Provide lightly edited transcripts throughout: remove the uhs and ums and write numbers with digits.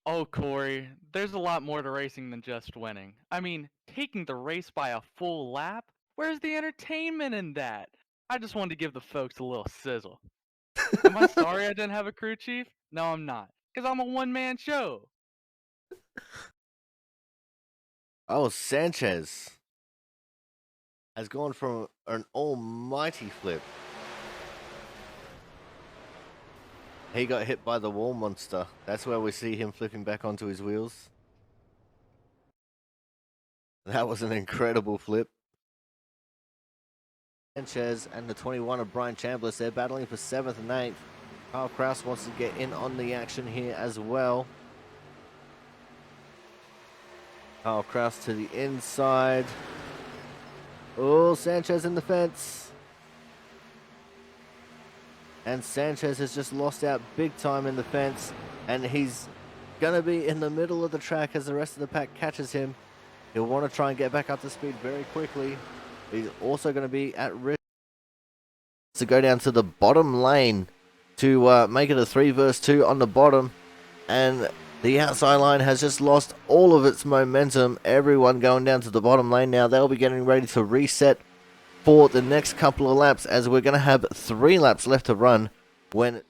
Oh, Corey, there's a lot more to racing than just winning. I mean, taking the race by a full lap? Where's the entertainment in that? I just wanted to give the folks a little sizzle. Am I sorry I didn't have a crew chief? No, I'm not, because I'm a one-man show. Oh, Sanchez has gone from an almighty flip. He got hit by the wall monster. That's where we see him flipping back onto his wheels. That was an incredible flip. Sanchez and the 21 of Brian Chambliss, they're battling for 7th and 8th. Kyle Kraus wants to get in on the action here as well. Kyle Kraus to the inside. Oh, Sanchez in the fence. And Sanchez has just lost out big time in the fence. And he's going to be in the middle of the track as the rest of the pack catches him. He'll want to try and get back up to speed very quickly. He's also going to be at risk to go down to the bottom lane to make it a 3 versus 2 on the bottom. And the outside line has just lost all of its momentum. Everyone going down to the bottom lane now. They'll be getting ready to reset for the next couple of laps, as we're going to have 3 laps left to run when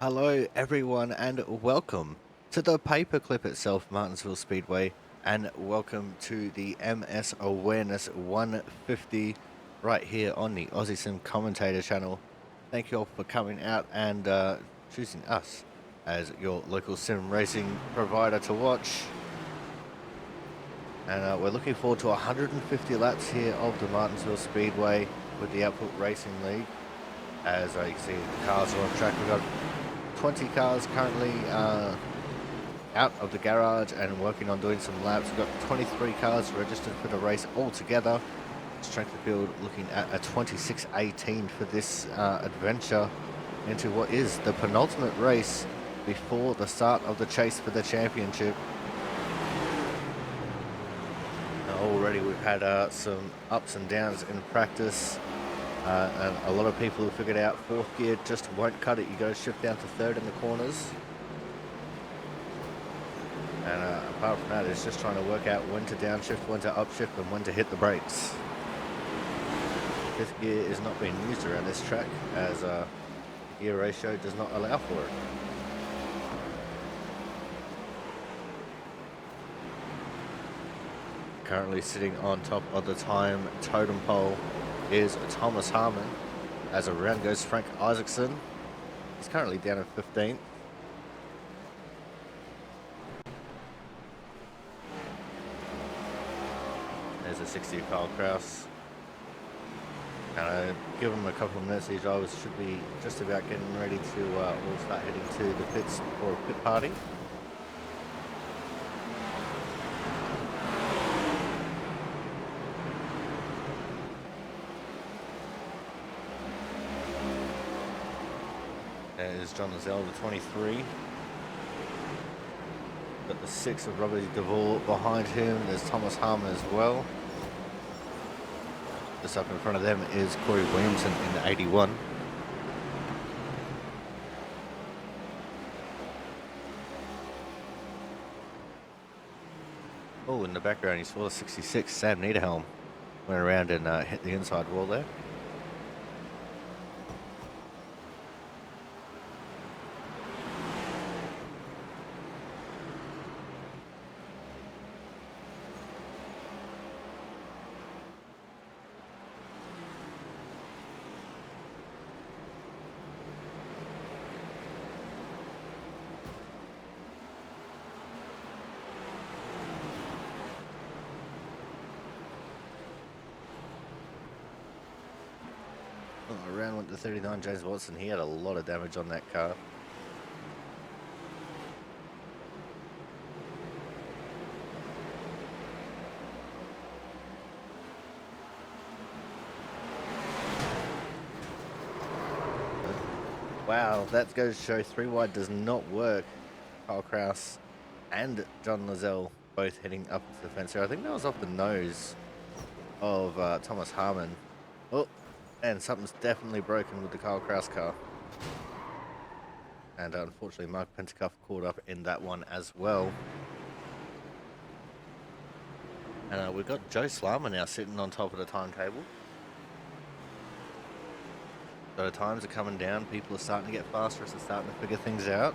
hello everyone and welcome to the paperclip itself, Martinsville Speedway, and welcome to the MS Awareness 150 right here on the Aussie Sim Commentator channel. Thank you all for coming out and choosing us as your local sim racing provider to watch. And we're looking forward to 150 laps here of the Martinsville Speedway with the Output Racing League. As you can see, the cars are on track. We've got 20 cars currently out of the garage and working on doing some laps. We've got 23 cars registered for the race altogether. Strength of field looking at a 26.18 for this adventure into what is the penultimate race before the start of the chase for the championship. Already we've had some ups and downs in practice, and a lot of people have figured out fourth gear just won't cut it. You got to shift down to third in the corners. And apart from that, it's just trying to work out when to downshift, when to upshift, and when to hit the brakes. Fifth gear is not being used around this track as the gear ratio does not allow for it. Currently sitting on top of the time totem pole is Thomas Harmon. As around goes Frank Isaacson. He's currently down in 15th. There's a 60 Kyle Kraus. Give him a couple of minutes. These drivers should be just about getting ready to all start heading to the pits for a pit party. There's John Lazelle, the 23. Got the 6 of Robbie Duvall behind him. There's Thomas Harmon as well. Just up in front of them is Corey Williamson in the 81. Oh, in the background you saw the 66, Sam Niederhelm. Went around and hit the inside wall there. Around went to 39, James Watson. He had a lot of damage on that car. Wow, that goes to show 3 wide does not work. Kyle Kraus and John Lazelle both heading up to the fence here. I think that was off the nose of Thomas Harmon. Oh, and something's definitely broken with the Kyle Kraus car. And unfortunately, Mark Pentecoff caught up in that one as well. And we've got Joe Slarmer now sitting on top of the timetable. So the times are coming down. People are starting to get faster as they're starting to figure things out.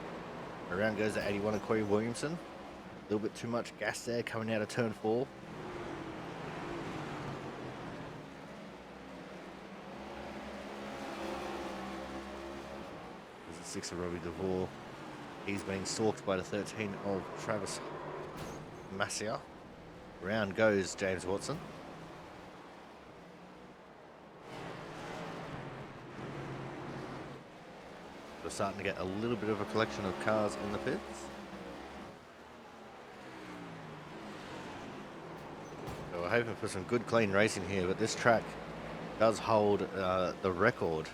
Around goes the 81 of Corey Williamson. A little bit too much gas there coming out of turn 4. There's the 6 of Robbie Duvall. He's being stalked by the 13 of Travis Massia. Round goes James Watson. We're starting to get a little bit of a collection of cars in the pits. So we're hoping for some good clean racing here, but this track does hold the record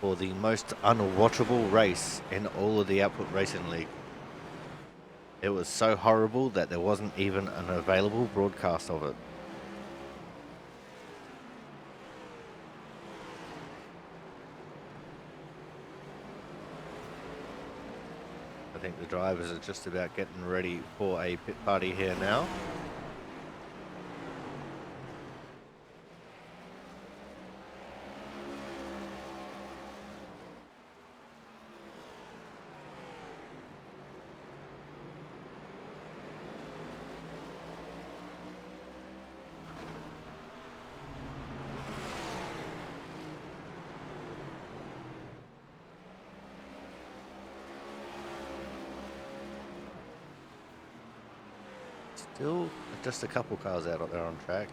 for the most unwatchable race in all of the Output Racing League. It was so horrible that there wasn't even an available broadcast of it. I think the drivers are just about getting ready for a pit party here now. Still just a couple cars out there on track.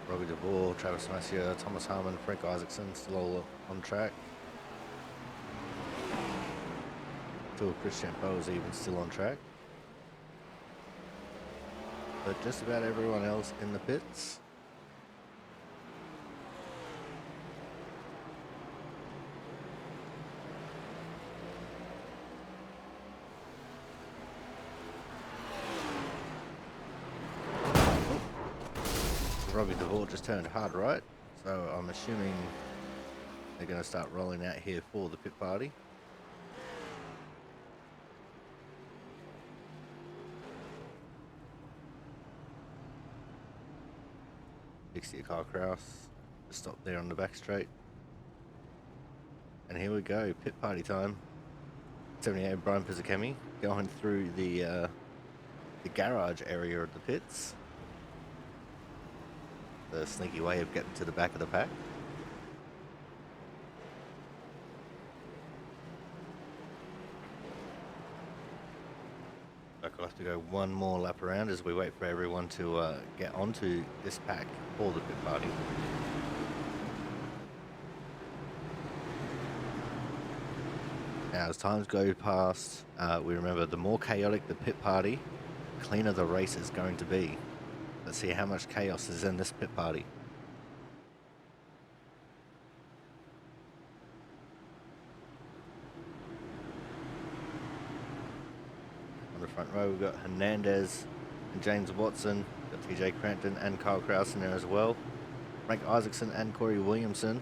Robbie Duvall, Travis Massia, Thomas Harmon, Frank Isaacson still all on track. Phil Christian Poe is even still on track. but just about everyone else in the pits. Robbie DeVore just turned hard right, so I'm assuming they're going to start rolling out here for the pit party. Dixie Carl Kraus just stopped there on the back straight. And here we go, pit party time. 78 Brian Pizzakemi going through the garage area of the pits. The sneaky way of getting to the back of the pack. I'll have to go one more lap around as we wait for everyone to get onto this pack for the pit party. Now, as times go past, we remember the more chaotic the pit party, the cleaner the race is going to be. Let's see how much chaos is in this pit party. On the front row, we've got Hernandez and James Watson. We've got TJ Crampton and Kyle Kraus in there as well. Frank Isaacson and Corey Williamson.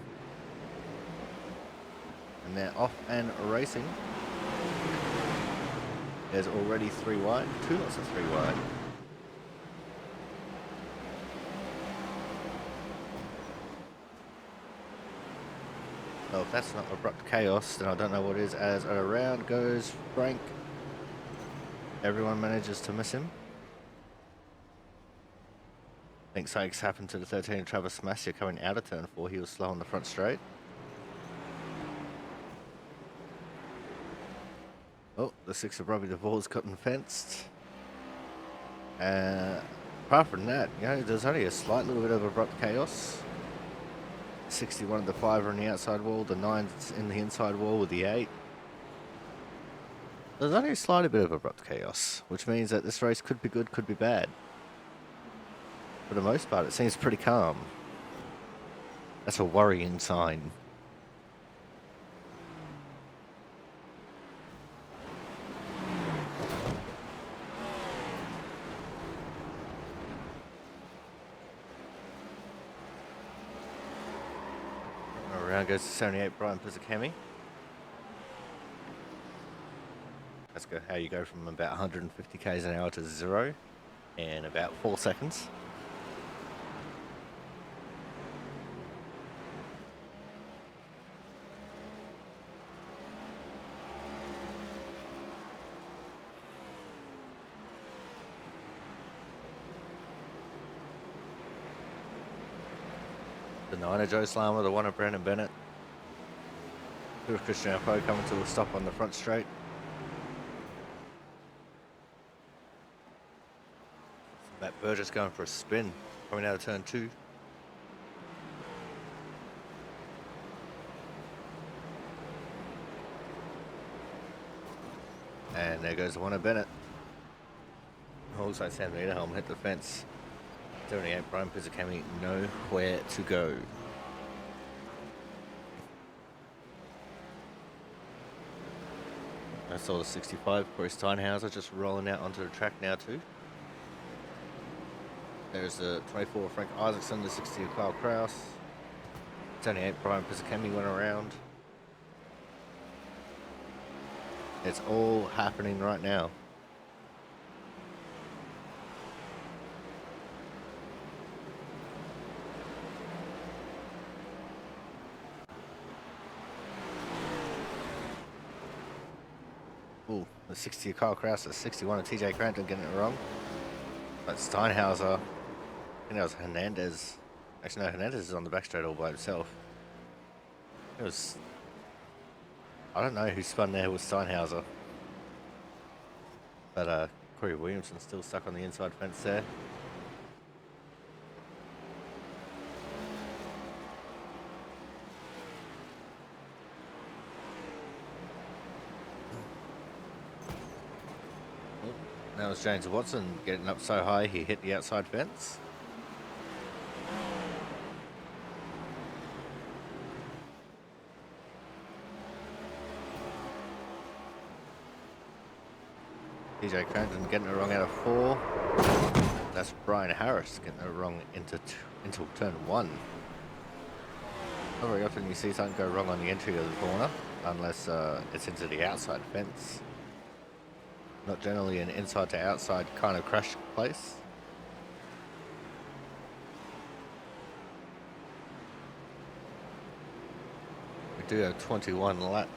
And they're off and racing. There's already 3 wide, 2 lots of 3 wide. Well, if that's not abrupt chaos, then I don't know what is. As around goes Frank. Everyone manages to miss him. I think something's happened to the 13 Travis Massia coming out of turn 4. He was slow on the front straight. Oh, the 6 of Robbie DeVore's gotten fenced. Apart from that, you know, there's only a slight little bit of abrupt chaos. 61 of the 5 are on the outside wall, the 9's in the inside wall with the 8. There's only a slight bit of abrupt chaos, which means that this race could be good, could be bad. For the most part, it seems pretty calm. That's a worrying sign. Around goes to 78 Brian Pizzakemi. That's how you go from about 150 k's an hour to 0 in about 4 seconds. The 9 of Joe Slammer, the 1 of Brandon Bennett. 2 of Christian Alpo coming to a stop on the front straight. Matt Burgess going for a spin, coming out of turn 2. And there goes the 1 of Bennett. Looks like Sam Niederhelm hit the fence. 78 Brian Pizzakemi, nowhere to go. I saw the 65 Corey Steinhauser just rolling out onto the track now too. There's the 24 Frank Isaacson, the 60 of Kyle Kraus. 78 Brian Pizzakemi went around. It's all happening right now. Ooh, the 60 of Kyle Kraus, the 61 of TJ Crampton getting it wrong. But Steinhauser, I think that was Hernandez. Actually, no, Hernandez is on the back straight all by himself. It was, I don't know who spun there with Steinhauser. But Corey Williamson still stuck on the inside fence there. That was was James Watson getting up so high he hit the outside fence. TJ Crampton getting it wrong out of 4. That's Brian Harris getting it wrong into turn 1. Not very often you see something go wrong on the entry of the corner, unless it's into the outside fence. Not generally an inside to outside kind of crash place. We do have 21 lap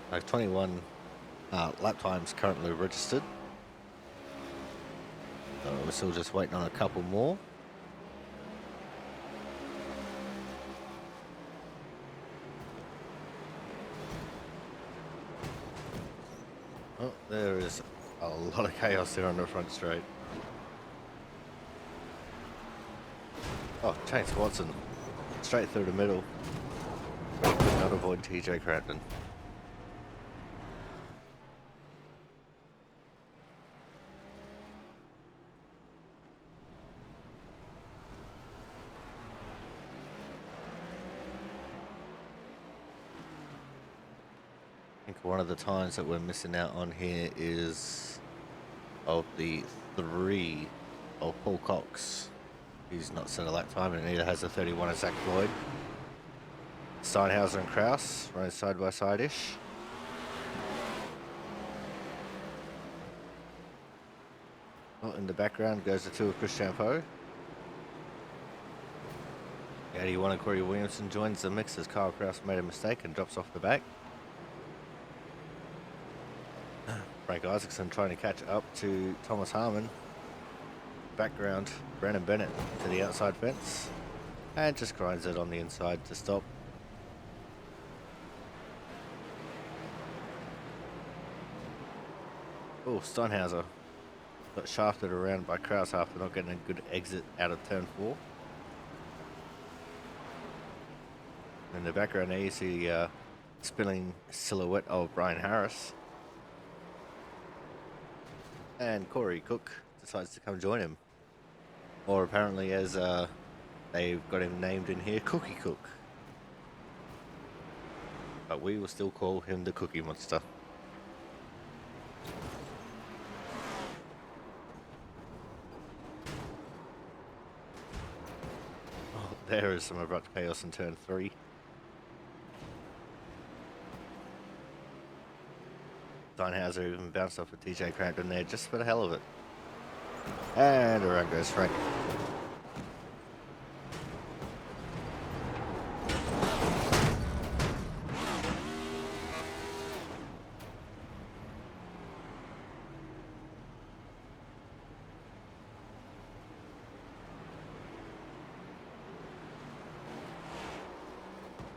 times currently registered. So we're still just waiting on a couple more. Oh, there is a lot of chaos there on the front straight. Oh, James Watson, straight through the middle. But he could not avoid TJ Crampton. I think one of the times that we're missing out on here is of the 3 of Paul Cox. He's not set a lap time, and neither has the 31 of Zach Floyd. Steinhauser and Kraus running side by side-ish. Well, in the background goes the 2 of Chris Champeau. The 81 of Corey Williamson joins the mix as Kyle Kraus made a mistake and drops off the back. Frank Isaacson trying to catch up to Thomas Harmon. Background, Brandon Bennett to the outside fence and just grinds it on the inside to stop. Oh, Steinhauser got shafted around by Kraus after not getting a good exit out of turn 4. In the background there you see spinning silhouette of Brian Harris. And Corey Cook decides to come join him. Or apparently, as they've got him named in here, Cookie Cook. But we will still call him the Cookie Monster. Oh, there is some abrupt chaos in turn 3. Steinhauser even bounced off of TJ Crampton there just for the hell of it. And around goes Frank.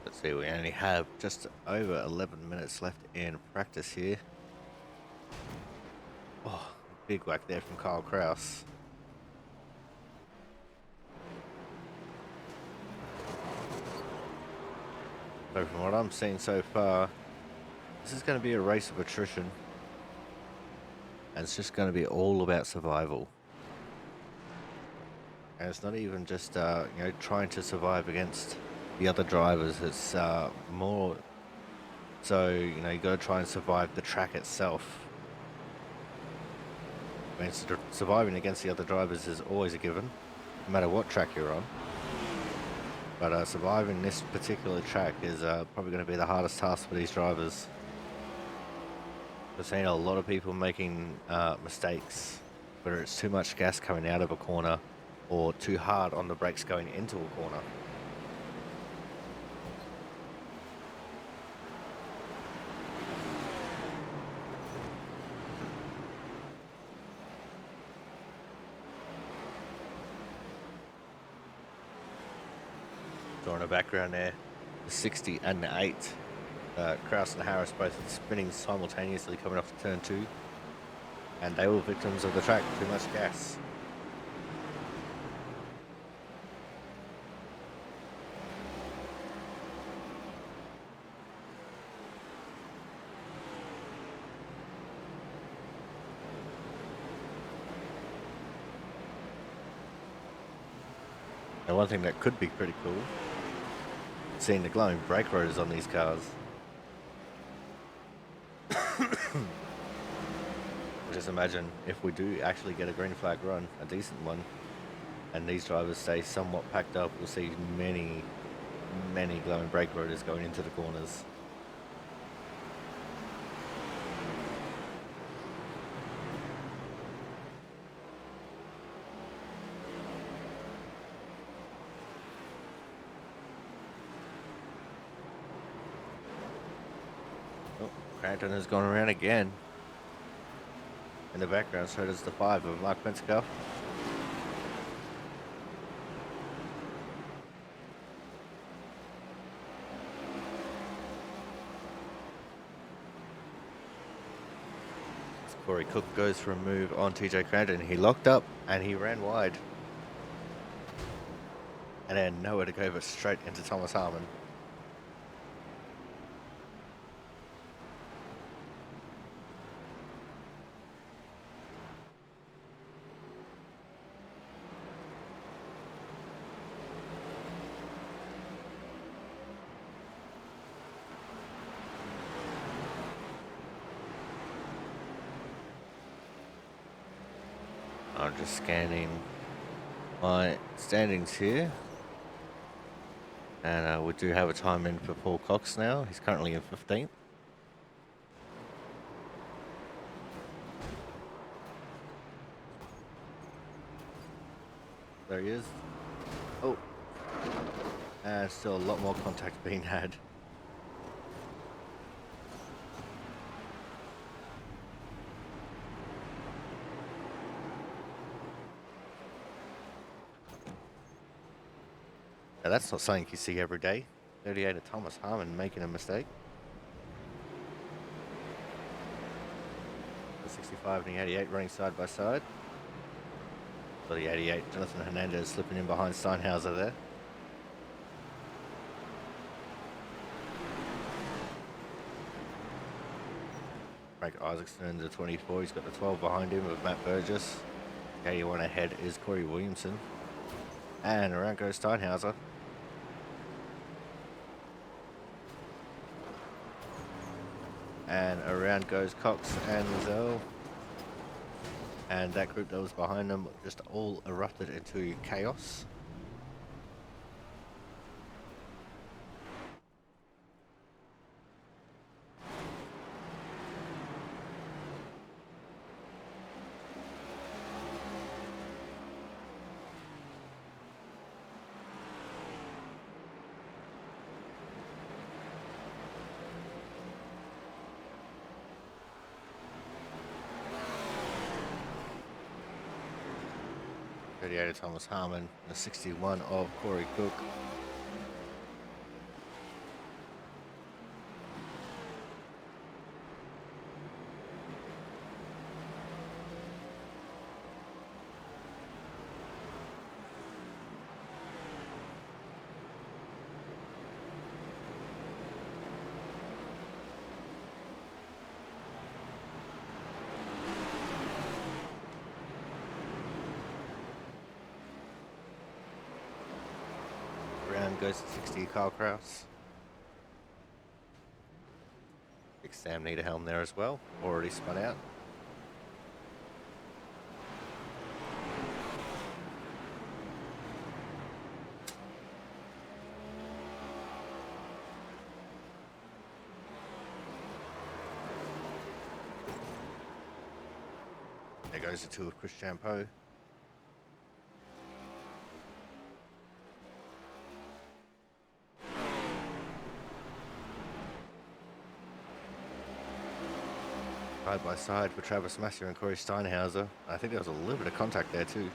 Let's see, we only have just over 11 minutes left in practice here. Oh, big whack there from Kyle Kraus. So from what I'm seeing so far, this is going to be a race of attrition. And it's just going to be all about survival. And it's not even just, trying to survive against the other drivers. It's more so, you got to try and survive the track itself. I mean, surviving against the other drivers is always a given, no matter what track you're on. But surviving this particular track is probably going to be the hardest task for these drivers. We've seen a lot of people making mistakes, whether it's too much gas coming out of a corner or too hard on the brakes going into a corner. So in the background there, the 60 and the 8. Kraus and Harris both spinning simultaneously coming off turn 2. And they were victims of the track, too much gas. And one thing that could be pretty cool, seeing the glowing brake rotors on these cars. Just imagine if we do actually get a green flag run, a decent one, and these drivers stay somewhat packed up, we'll see many glowing brake rotors going into the corners. Oh, Crampton has gone around again. In the background, so does the 5 of Mark Pensicoff. Corey Cook goes for a move on TJ Crampton. He locked up and he ran wide. And then nowhere to go but straight into Thomas Harmon. I'm just scanning my standings here. And we do have a time in for Paul Cox now. He's currently in 15th. There he is. Oh. And still a lot more contact being had. Now that's not something you see every day. 38 of Thomas Harmon making a mistake. The 65 and the 88 running side by side. So the 88, Jonathan Hernandez slipping in behind Steinhauser there. Frank Isaacson in the 24. He's got the 12 behind him with Matt Burgess. The 81 ahead is Corey Williamson. And around goes Steinhauser. And around goes Cox and Lizelle. And that group that was behind them just all erupted into chaos. of Thomas Harmon, the 61 of Corey Cook. Goes to 60, Kyle Kraus. Big Sam Niederhelm there as well, already spun out. There goes the 2 of Chris Champeau. Side by side for Travis Massey and Corey Steinhauser. I think there was a little bit of contact there too.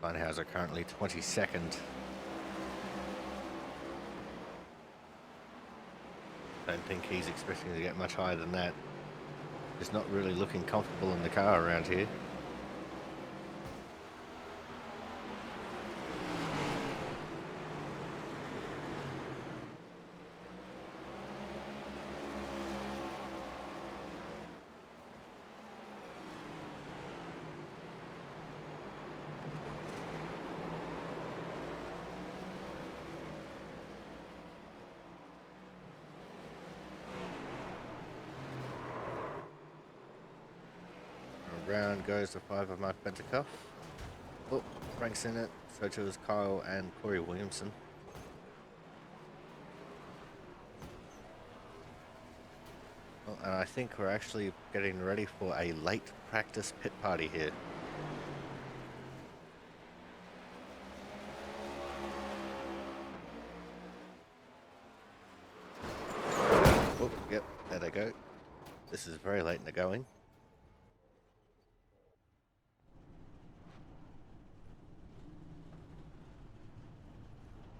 Steinhauser currently 22nd. Don't think he's expecting to get much higher than that. He's not really looking comfortable in the car around here. Round goes the 5 of Mark Bentacuff. Oh, Frank's in it. So too is Kyle and Corey Williamson. Well, and I think we're actually getting ready for a late practice pit party here. Oh, yep, there they go. This is very late in the going.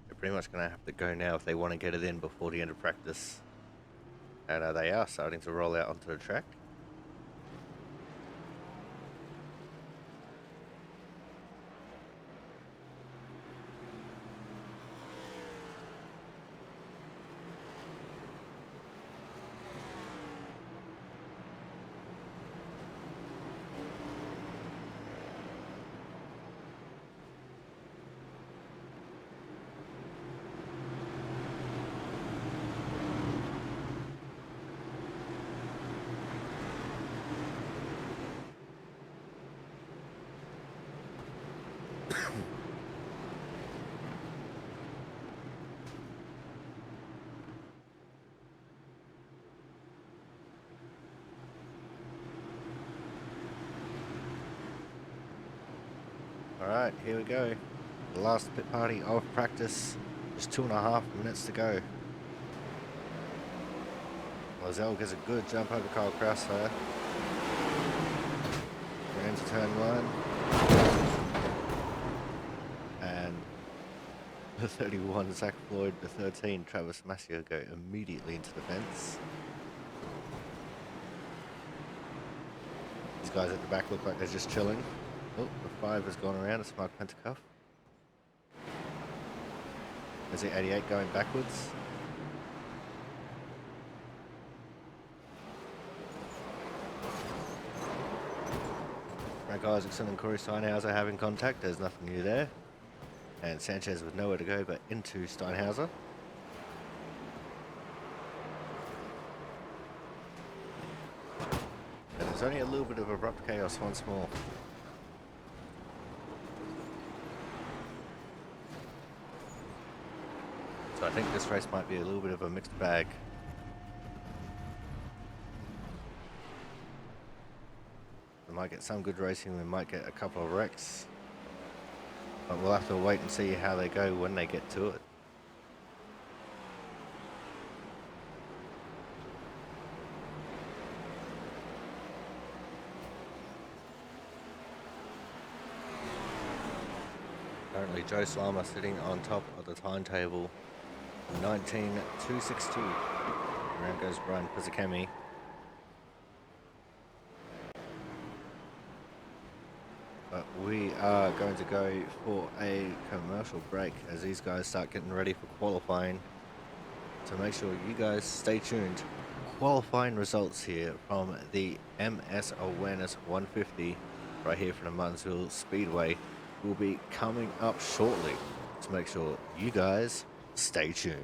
They're pretty much going to have to go now if they want to get it in before the end of practice. And they are starting to roll out onto the track. Alright, here we go. The last pit party of practice. Just 2.5 minutes to go. Lozelle gets a good jump over Kyle Kraus there. We're into turn 1. And the 31, Zach Floyd, the 13, Travis Massio go immediately into the fence. These guys at the back look like they're just chilling. Oh, the 5 has gone around. It's Mark Bentacuff. There's the 88 going backwards. Frank Isaacson and Corey Steinhauser having contact. There's nothing new there. And Sanchez with nowhere to go but into Steinhauser. And there's only a little bit of abrupt chaos once more. So I think this race might be a little bit of a mixed bag. We might get some good racing, we might get a couple of wrecks. But we'll have to wait and see how they go when they get to it. Currently Joe Slama sitting on top of the timetable, 19.262. Around goes Brian Pizzicami. But we are going to go for a commercial break as these guys start getting ready for qualifying. So make sure you guys stay tuned. Qualifying results here from the MS Awareness 150 right here from the Martinsville Speedway will be coming up shortly. So make sure you guys stay tuned.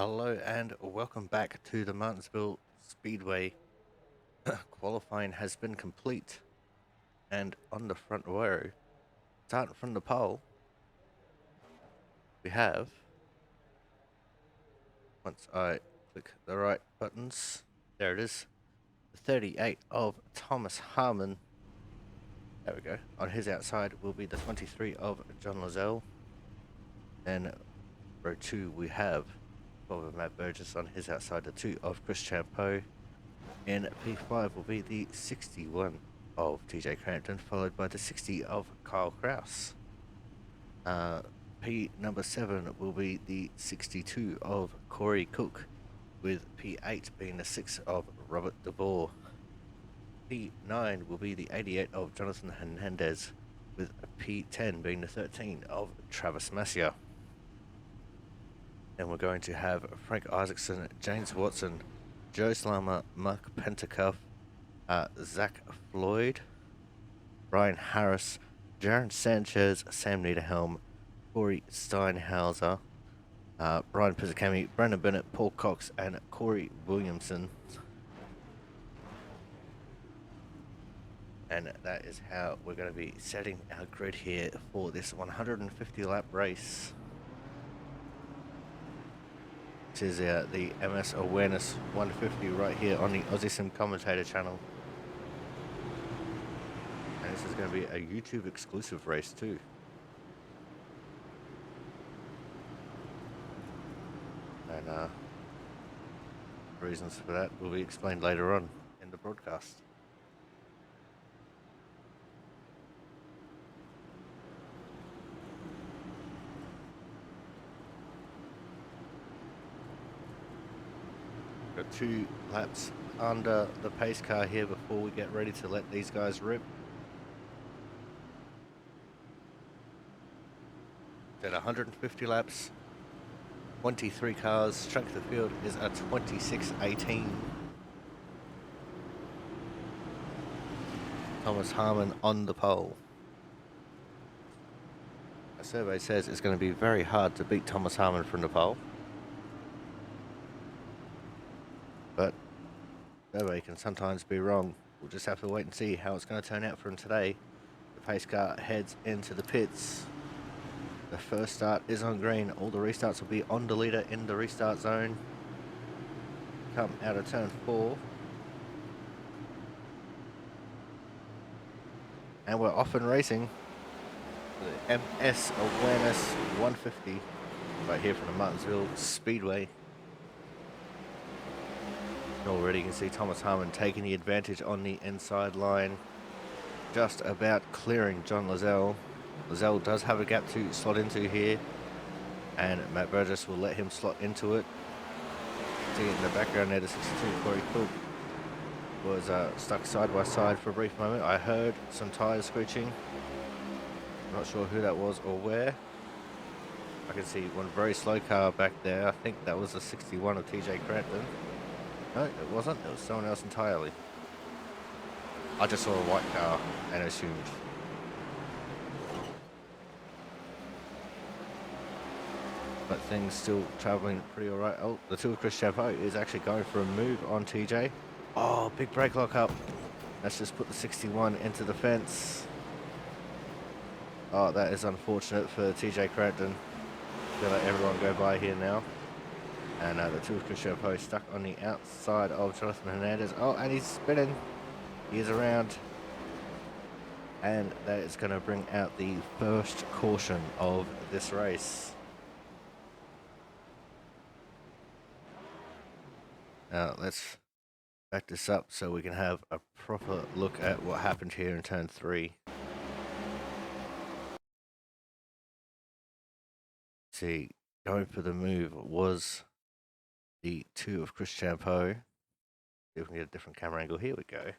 Hello and welcome back to the Martinsville Speedway. Qualifying has been complete, and on the front row, starting from the pole, we have, once I click the right buttons, there it is, the 38 of Thomas Harmon. There we go. On his outside will be the 23 of John Lozelle. Then row 2 we have 12 of Matt Burgess. On his outside, the 2 of Chris Champeau. In P5 will be the 61 of TJ Crampton, followed by the 60 of Kyle Kraus. P number 7 will be the 62 of Corey Cook, with P8 being the 6 of Robert DeBoer. P9 will be the 88 of Jonathan Hernandez, with P10 being the 13 of Travis Massia. Then we're going to have Frank Isaacson, James Watson, Joe Slammer, Mark Pentacuff, Zach Floyd, Brian Harris, Jaron Sanchez, Sam Niederhelm, Corey Steinhauser, Brian Pizzicami, Brandon Bennett, Paul Cox, and Corey Williamson. And that is how we're going to be setting our grid here for this 150 lap race. This is the MS Awareness 150 right here on the Aussie Sim Commentator channel. And this is going to be a YouTube exclusive race too. And reasons for that will be explained later on in the broadcast. Got 2 laps under the pace car here before we get ready to let these guys rip. At 150 laps, 23 cars, strength of field is a 26.18. Thomas Harmon on the pole. A survey says it's going to be very hard to beat Thomas Harmon from the pole. But survey can sometimes be wrong. We'll just have to wait and see how it's going to turn out for him today. The pace car heads into the pits. The first start is on green. All the restarts will be on the leader in the restart zone. Come out of turn 4. And we're off and racing. The MS Awareness 150 right here from the Martinsville Speedway. Already you can see Thomas Harmon taking the advantage on the inside line, just about clearing John Lozelle. Lozelle does have a gap to slot into here, and Matt Burgess will let him slot into it. See in the background there, the 62 Corey Cook was stuck side by side for a brief moment. I heard some tyres screeching. I'm not sure who that was or where. I can see one very slow car back there. I think that was the 61 of TJ Crampton. No, it wasn't. It was someone else entirely. I just saw a white car and assumed. But things still travelling pretty alright. Oh, the 2 of Chris Champeau is actually going for a move on TJ. Oh, big brake lock up. Let's just put the 61 into the fence. Oh, that is unfortunate for TJ Crampton. Gonna let everyone go by here now. And the 2 of Chris Champeau stuck on the outside of Jonathan Hernandez. Oh, and he's spinning. He is around. And that is going to bring out the first caution of this race. Now, let's back this up so we can have a proper look at what happened here in turn 3. See, going for the move was the 2 of Chris Champeau. See if we can get a different camera angle. Here we go.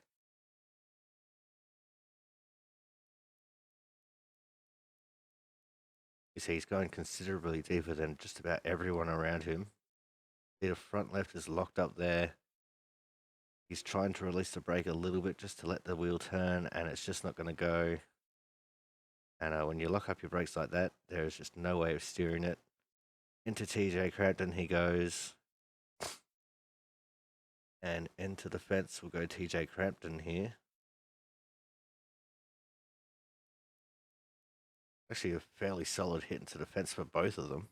You see he's going considerably deeper than just about everyone around him. See the front left is locked up there. He's trying to release the brake a little bit just to let the wheel turn, and it's just not going to go. And when you lock up your brakes like that, there is just no way of steering it. Into TJ Crampton he goes. And into the fence will go TJ Crampton here. Actually a fairly solid hit into the fence for both of them.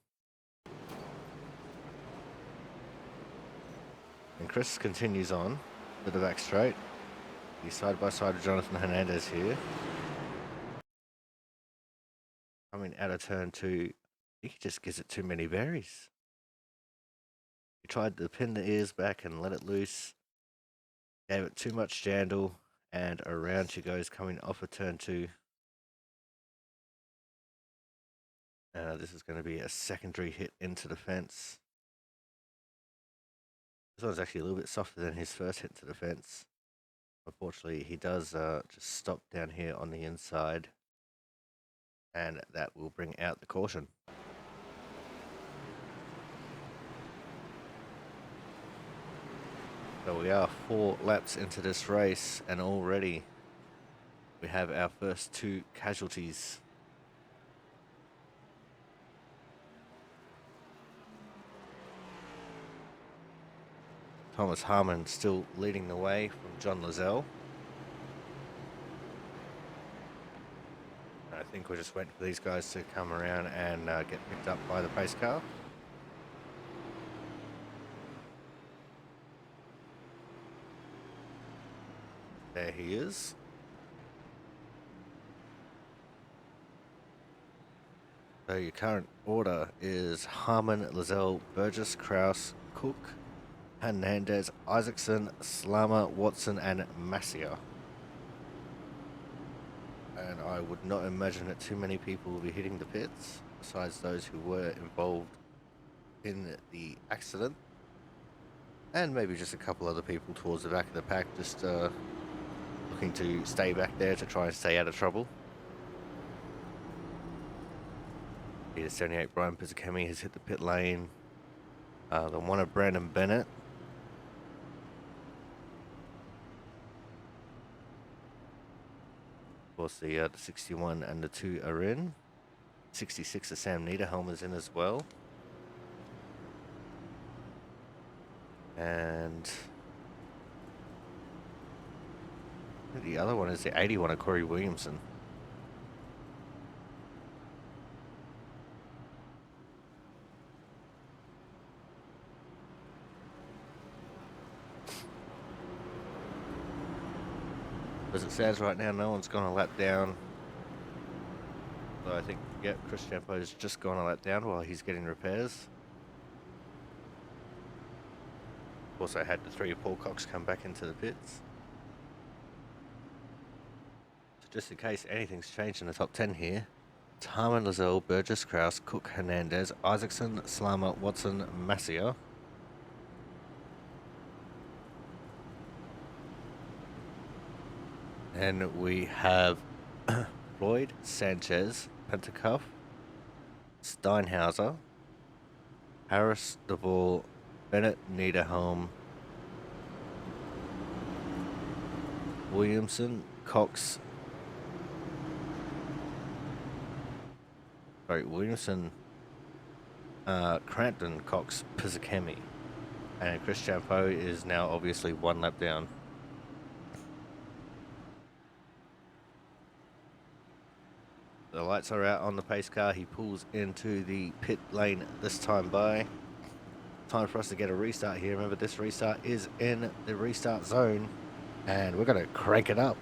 And Chris continues on to the back straight. He's side by side with Jonathan Hernandez here. Coming out of turn 2, he just gives it too many berries. He tried to pin the ears back and let it loose. Gave it too much jandle, and around she goes coming off of turn 2. This is going to be a secondary hit into the fence. This one's actually a little bit softer than his first hit to the fence. Unfortunately, he does just stop down here on the inside, and that will bring out the caution. So we are 4 laps into this race, and already we have our first 2 casualties. Thomas Harmon still leading the way from John Lozelle. I think we're just waiting for these guys to come around and get picked up by the pace car. There he is. So your current order is Harmon, Lozelle, Burgess, Kraus, Cook, Hernandez, Isaacson, Slammer, Watson, and Massier. And I would not imagine that too many people will be hitting the pits, besides those who were involved in the accident. And maybe just a couple other people towards the back of the pack, just looking to stay back there to try and stay out of trouble. Peter 78, Brian Pizzicami has hit the pit lane. The one of Brandon Bennett. Of course, the 61 and the 2 are in. 66 of Sam Niederhelm is in as well. And the other one is the 81 of Corey Williamson. As it stands right now, no one's gone a lap down. So I think, yep, Chris Champo's just gone a lap down while he's getting repairs. Also had the 3 of Paul Cox come back into the pits. So just in case anything's changed in the top 10 here, it's Harmon, Lozelle, Burgess, Kraus, Cook, Hernandez, Isaacson, Slammer, Watson, Massier. And we have Floyd, Sanchez, Pentacuff, Steinhauser, Harris, DeVore, Bennett, Niederhelm, Williamson, Cox. Sorry, Williamson, Crampton, Cox, Pizzicami. And Chris Champo is now obviously 1 lap down. The lights are out on the pace car. He pulls into the pit lane this time by. Time for us to get a restart here. Remember, this restart is in the restart zone, and we're going to crank it up.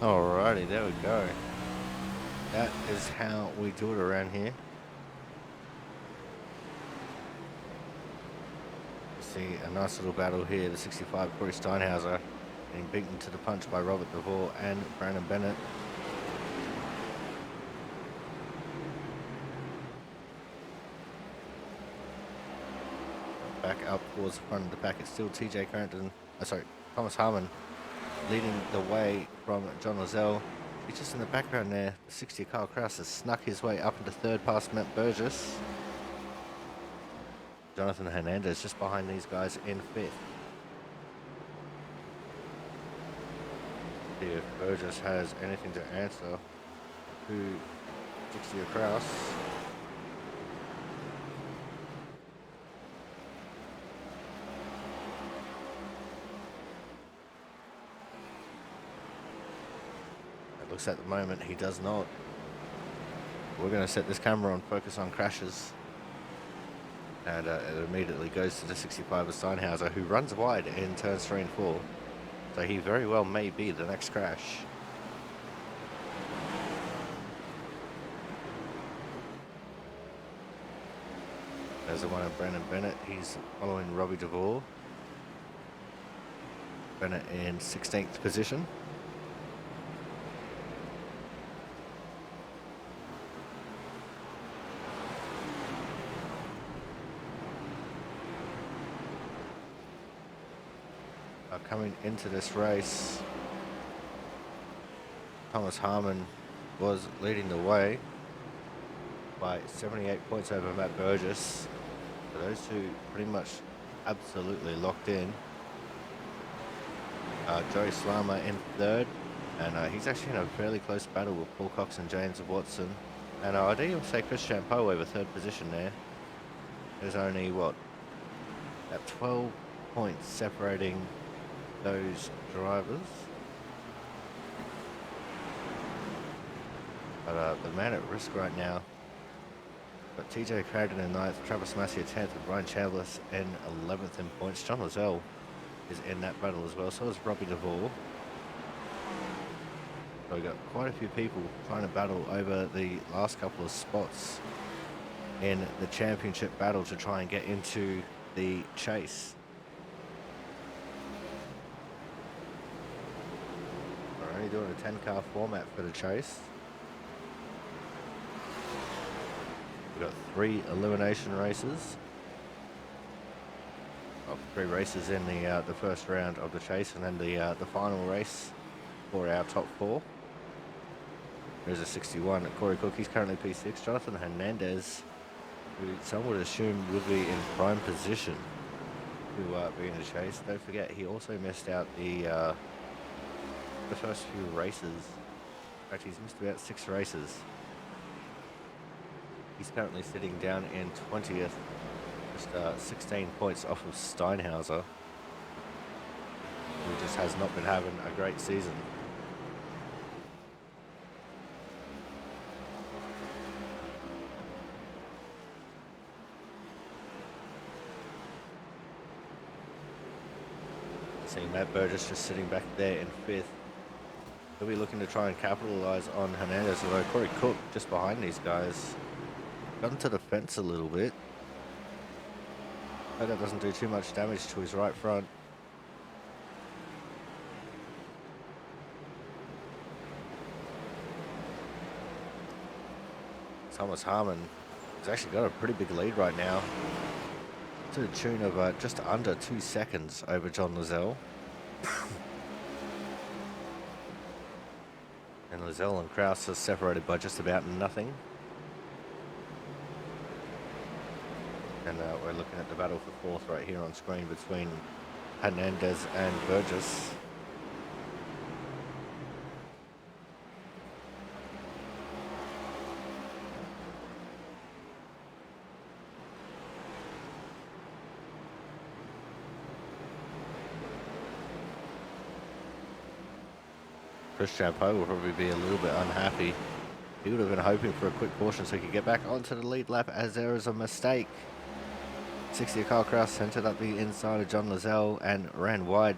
Alrighty, there we go. That is how we do it around here. You see a nice little battle here. The 65 Corey Steinhauser getting beaten to the punch by Robert DeVore and Brandon Bennett. Back up towards the front of the pack. It's still TJ Carrington, Thomas Harmon leading the way from John Lozelle. He's just in the background there. The 60 Kyle Kraus has snuck his way up into third past Matt Burgess. Jonathan Hernandez just behind these guys in fifth. See if Burgess has anything to answer to 60 Kraus. Looks at the moment he does not. We're going to set this camera on focus on crashes, and it immediately goes to the 65 of Steinhauser, who runs wide in turns 3 and 4, so he very well may be the next crash. There's the one of Brandon Bennett. He's following Robbie DeVore. Bennett in 16th position. Coming into this race, Thomas Harmon was leading the way by 78 points over Matt Burgess. So those two pretty much absolutely locked in. Joey Slama in third, and he's actually in a fairly close battle with Paul Cox and James Watson. And I didn't even say Chris Champeau over third position there. There's only, what, at 12 points separating those drivers. But the man at risk right now, but TJ Cragdon in 9th, Travis Massey 10th, and Brian Chambliss in 11th in points. John Lozelle is in that battle as well, so is Robbie DeVore. So we've got quite a few people trying to battle over the last couple of spots in the championship battle to try and get into the chase. We're only doing a 10-car format for the chase. We've got 3 elimination races. Well, 3 races in the first round of the chase, and then the final race for our top 4. There's a 61 Corey Cook. He's currently P6. Jonathan Hernandez, who some would assume would be in prime position to be in the chase. Don't forget, he also missed out the first few races. In fact, he's missed about 6 races. He's currently sitting down in 20th, just 16 points off of Steinhauser, who just has not been having a great season. See Matt Burgess just sitting back there in 5th. He'll be looking to try and capitalize on Hernandez, although Corey Cook just behind these guys. Got into the fence a little bit. Hope that doesn't do too much damage to his right front. Thomas Harmon has actually got a pretty big lead right now, to the tune of just under 2 seconds over John Lozelle. And Lozelle and Kraus are separated by just about nothing. And we're looking at the battle for 4th right here on screen between Hernandez and Burgess. Chris Champeau will probably be a little bit unhappy. He would have been hoping for a quick caution so he could get back onto the lead lap, as there is a mistake. 60 Kyle Kraus entered up the inside of John Lozelle and ran wide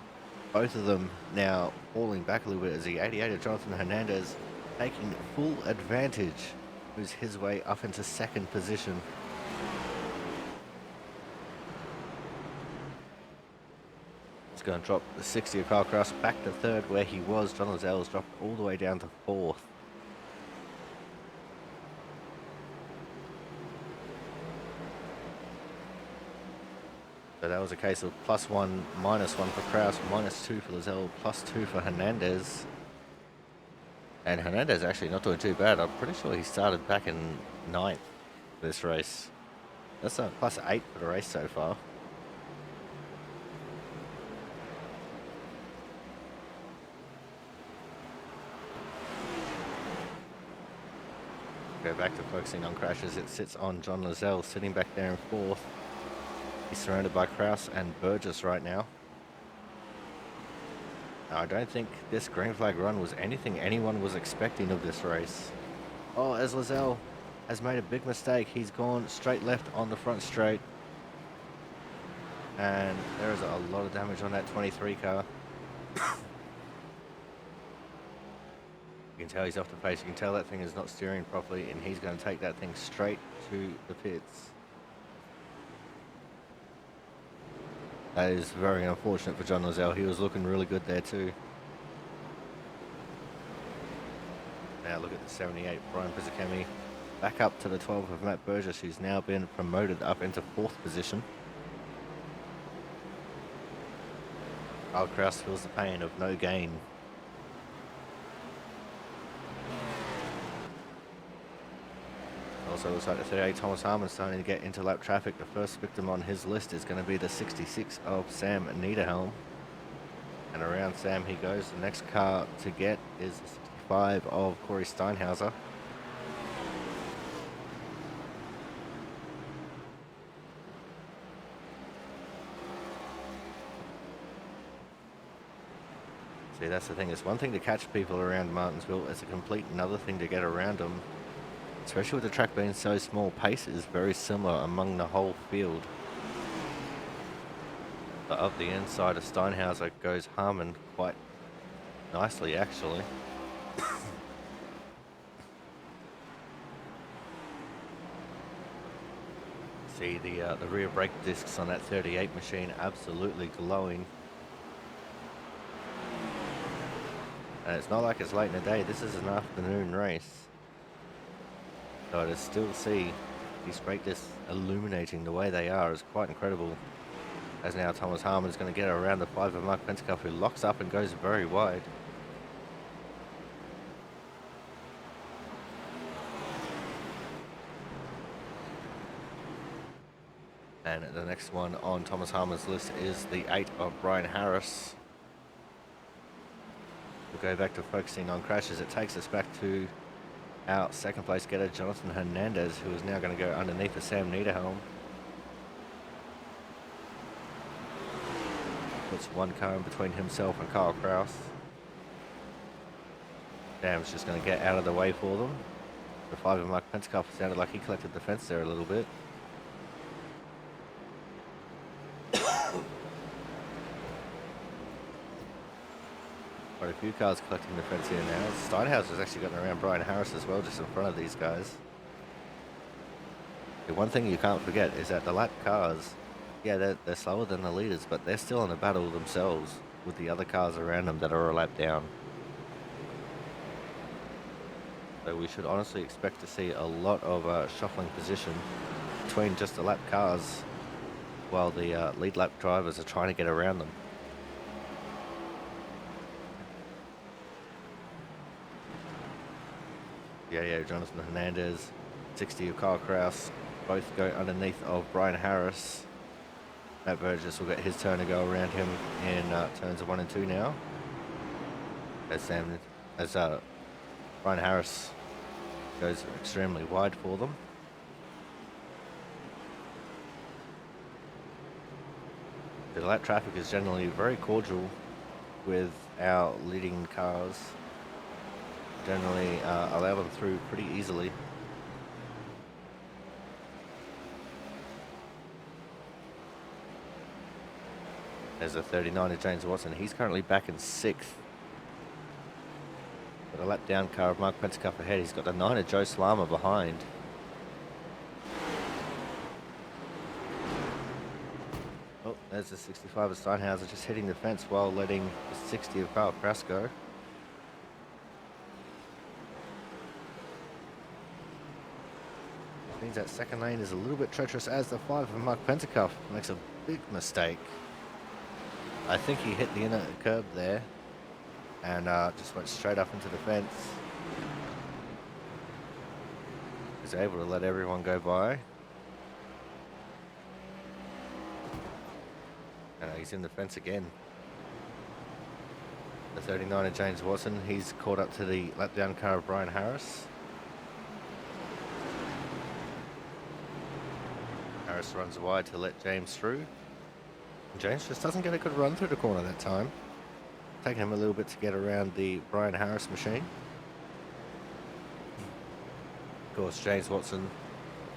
Both of them now falling back a little bit as the 88 of Jonathan Hernandez taking full advantage, moves his way up into second position. It's going to drop the 60 of Carl Kraus back to third where he was. John Lazelle's dropped all the way down to fourth. So that was a case of +1, -1 for Kraus, -2 for Lazelle, +2 for Hernandez. And Hernandez actually not doing too bad. I'm pretty sure he started back in 9th this race. That's a +8 for the race so far. Go back to focusing on crashes. It sits on John Lazelle, sitting back there in 4th. He's surrounded by Kraus and Burgess right now. Now, I don't think this green flag run was anything anyone was expecting of this race. Oh, as Lazelle has made a big mistake. He's gone straight left on the front straight. And there is a lot of damage on that 23 car. You can tell he's off the pace. You can tell that thing is not steering properly, and he's going to take that thing straight to the pits. That is very unfortunate for John Lazelle. He was looking really good there too. Now look at the 78, Brian Pizzicami. Back up to the 12 of Matt Burgess, who's now been promoted up into 4th position. Carl Kraus feels the pain of no gain. Also looks like the 38 Thomas Harmon starting to get into lap traffic. The first victim on his list is going to be the 66 of Sam Niederhelm. And around Sam he goes. The next car to get is the 65 of Corey Steinhauser. See, that's the thing. It's one thing to catch people around Martinsville. It's a complete another thing to get around them. Especially with the track being so small, pace is very similar among the whole field. But up the inside of Steinhauser goes Harmon quite nicely, actually. See the rear brake discs on that 38 machine absolutely glowing. And it's not like it's late in the day. This is an afternoon race. So to still see these brake discs illuminating the way they are is quite incredible. As now Thomas Harmon's going to get around the 5 of Mark Pentecoff, who locks up and goes very wide. And the next one on Thomas Harmon's list is the 8 of Brian Harris. We'll go back to focusing on crashes. It takes us back to our second place getter, Jonathan Hernandez, who is now going to go underneath of Sam Niederhelm. Puts one car in between himself and Carl Kraus. Sam's just going to get out of the way for them. The 5 of Mark Pentecoff sounded like he collected the fence there a little bit. Quite a few cars collecting the fence here now. Steinhauser's actually gotten around Brian Harris as well, just in front of these guys. The one thing you can't forget is that the lap cars, yeah, they're slower than the leaders, but they're still in a battle themselves with the other cars around them that are a lap down. So we should honestly expect to see a lot of shuffling position between just the lap cars while the lead lap drivers are trying to get around them. Yeah, Jonathan Hernandez, 60 of Carl Kraus, both go underneath of Brian Harris. Matt Burgess will get his turn to go around him in turns 1 and 2 now. As Brian Harris goes extremely wide for them. The lap traffic is generally very cordial with our leading cars. Generally allow them through pretty easily. There's a 39 of James Watson. He's currently back in 6th. Got a lap down car of Mark Pentecoff ahead. He's got the 9 of Joe Slama behind. Oh, there's the 65 of Steinhauser just hitting the fence while letting the 60 of Carl Kraus go. Means that second lane is a little bit treacherous as the 5 of Mark Pentecoff makes a big mistake. I think he hit the inner curb there and just went straight up into the fence. He's able to let everyone go by. And he's in the fence again. The 39 of James Watson, he's caught up to the lap down car of Brian Harris. Harris runs wide to let James through. And James just doesn't get a good run through the corner that time. Taking him a little bit to get around the Brian Harris machine. Of course, James Watson,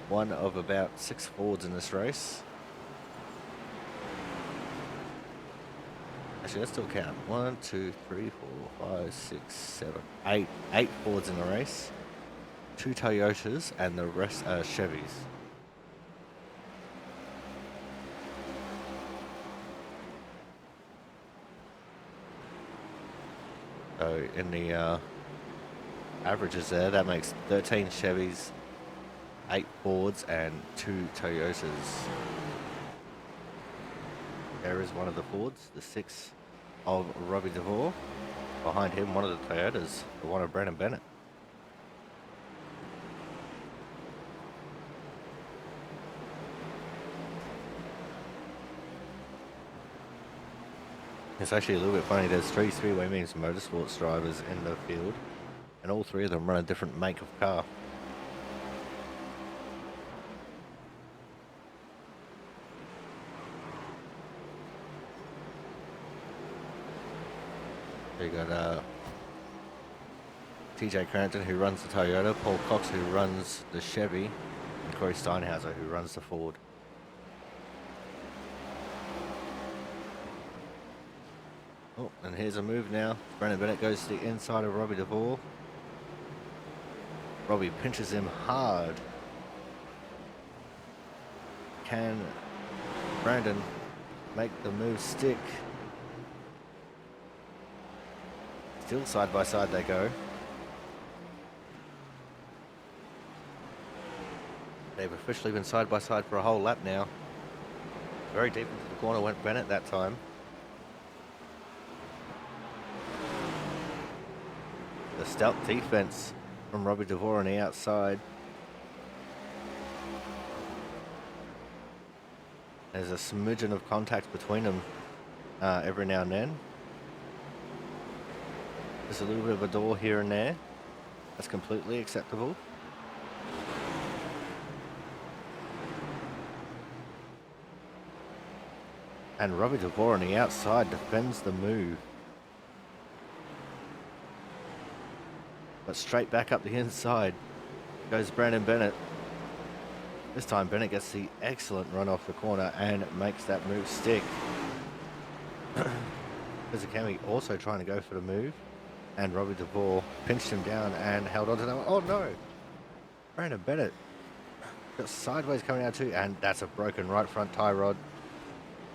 one of about 6 Fords in this race. Actually, let's still count. 1, 2, 3, 4, 5, 6, 7, 8. 8 Fords in the race. 2 Toyotas and the rest are Chevys. So in the averages there, that makes 13 Chevys, 8 Fords and 2 Toyotas. There is one of the Fords, the 6 of Robbie DeVore. Behind him, one of the Toyotas, the one of Brandon Bennett. It's actually a little bit funny. There's 3 Speedway Means Motorsports drivers in the field, and all 3 of them run a different make of car. You got TJ Crampton, who runs the Toyota, Paul Cox, who runs the Chevy, and Corey Steinhauser, who runs the Ford. Oh, and here's a move now. Brandon Bennett goes to the inside of Robbie DeVore. Robbie pinches him hard. Can Brandon make the move stick? Still side by side they go. They've officially been side by side for a whole lap now. Very deep into the corner went Bennett that time. The stout defense from Robbie DeVore on the outside. There's a smidgen of contact between them every now and then. There's a little bit of a door here and there. That's completely acceptable. And Robbie DeVore on the outside defends the move. But straight back up the inside goes Brandon Bennett. This time Bennett gets the excellent run off the corner and makes that move stick. Fizikami also trying to go for the move. And Robbie DeVore pinched him down and held on to that one. Oh no! Brandon Bennett got sideways coming out too, and that's a broken right front tie rod.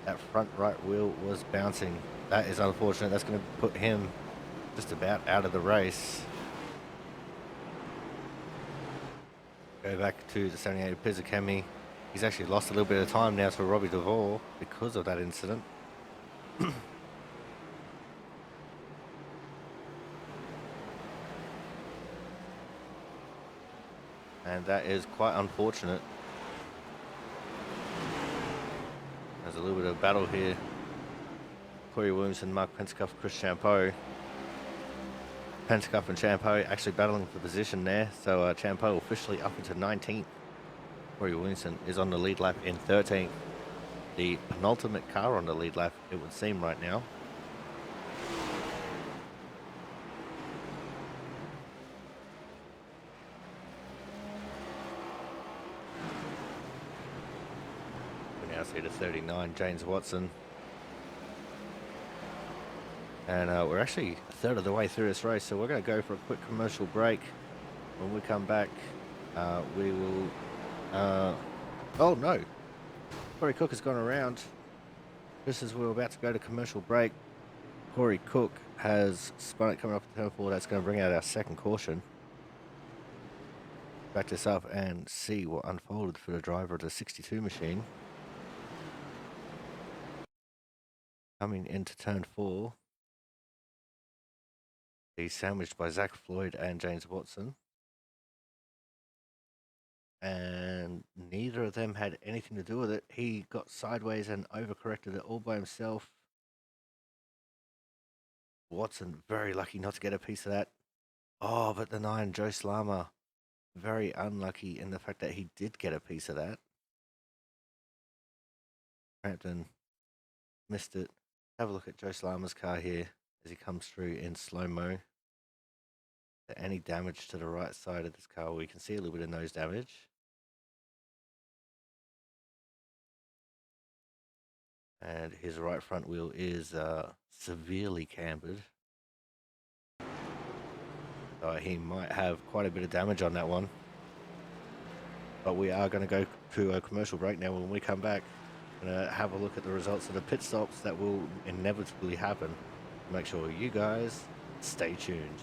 That front right wheel was bouncing. That is unfortunate. That's going to put him just about out of the race. Go back to the 78 Pizzacami. He's actually lost a little bit of time now to Robbie DeVore because of that incident. And that is quite unfortunate. There's a little bit of battle here. Corey Williamson, Mark Pentecoff, Chris Champeau. Pentecoff and Champeau actually battling for position there. So Champeau officially up into 19th. Corey Williamson is on the lead lap in 13th. The penultimate car on the lead lap, it would seem right now. We now see the 39, James Watson. And we're actually a third of the way through this race, so we're going to go for a quick commercial break. When we come back, we will... oh no! Corey Cook has gone around. Just as we were about to go to commercial break, Corey Cook has spun it coming up to turn 4. That's going to bring out our second caution. Back this up and see what unfolded for the driver of the 62 machine. Coming into turn 4. He's sandwiched by Zach Floyd and James Watson. And neither of them had anything to do with it. He got sideways and overcorrected it all by himself. Watson, very lucky not to get a piece of that. Oh, but the 9, Joe Slama, very unlucky in the fact that he did get a piece of that. Crampton missed it. Have a look at Joe Slama's car here as he comes through in slow-mo. Any damage to the right side of this car? We can see a little bit of nose damage. And his right front wheel is severely cambered. So he might have quite a bit of damage on that one. But we are going to go to a commercial break now. When we come back, we're going to have a look at the results of the pit stops that will inevitably happen. Make sure you guys stay tuned.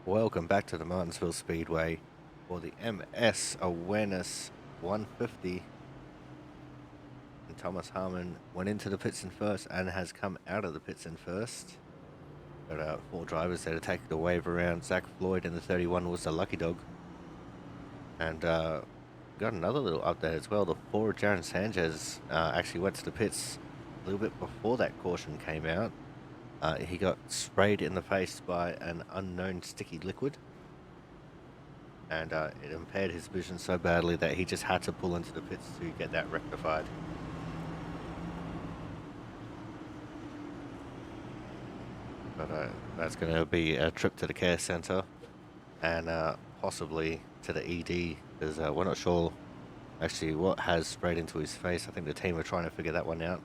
Welcome back to the Martinsville Speedway for the MS Awareness 150. And Thomas Harmon went into the pits in first and has come out of the pits in first. Got 4 drivers there to take the wave around. Zach Floyd in the 31 was the lucky dog. And got another little update as well. The 4 Jaron Sanchez actually went to the pits a little bit before that caution came out. He got sprayed in the face by an unknown sticky liquid, and it impaired his vision so badly that he just had to pull into the pits to get that rectified. But that's going to be a trip to the care center and possibly to the ED, because we're not sure actually what has sprayed into his face. I think the team are trying to figure that one out.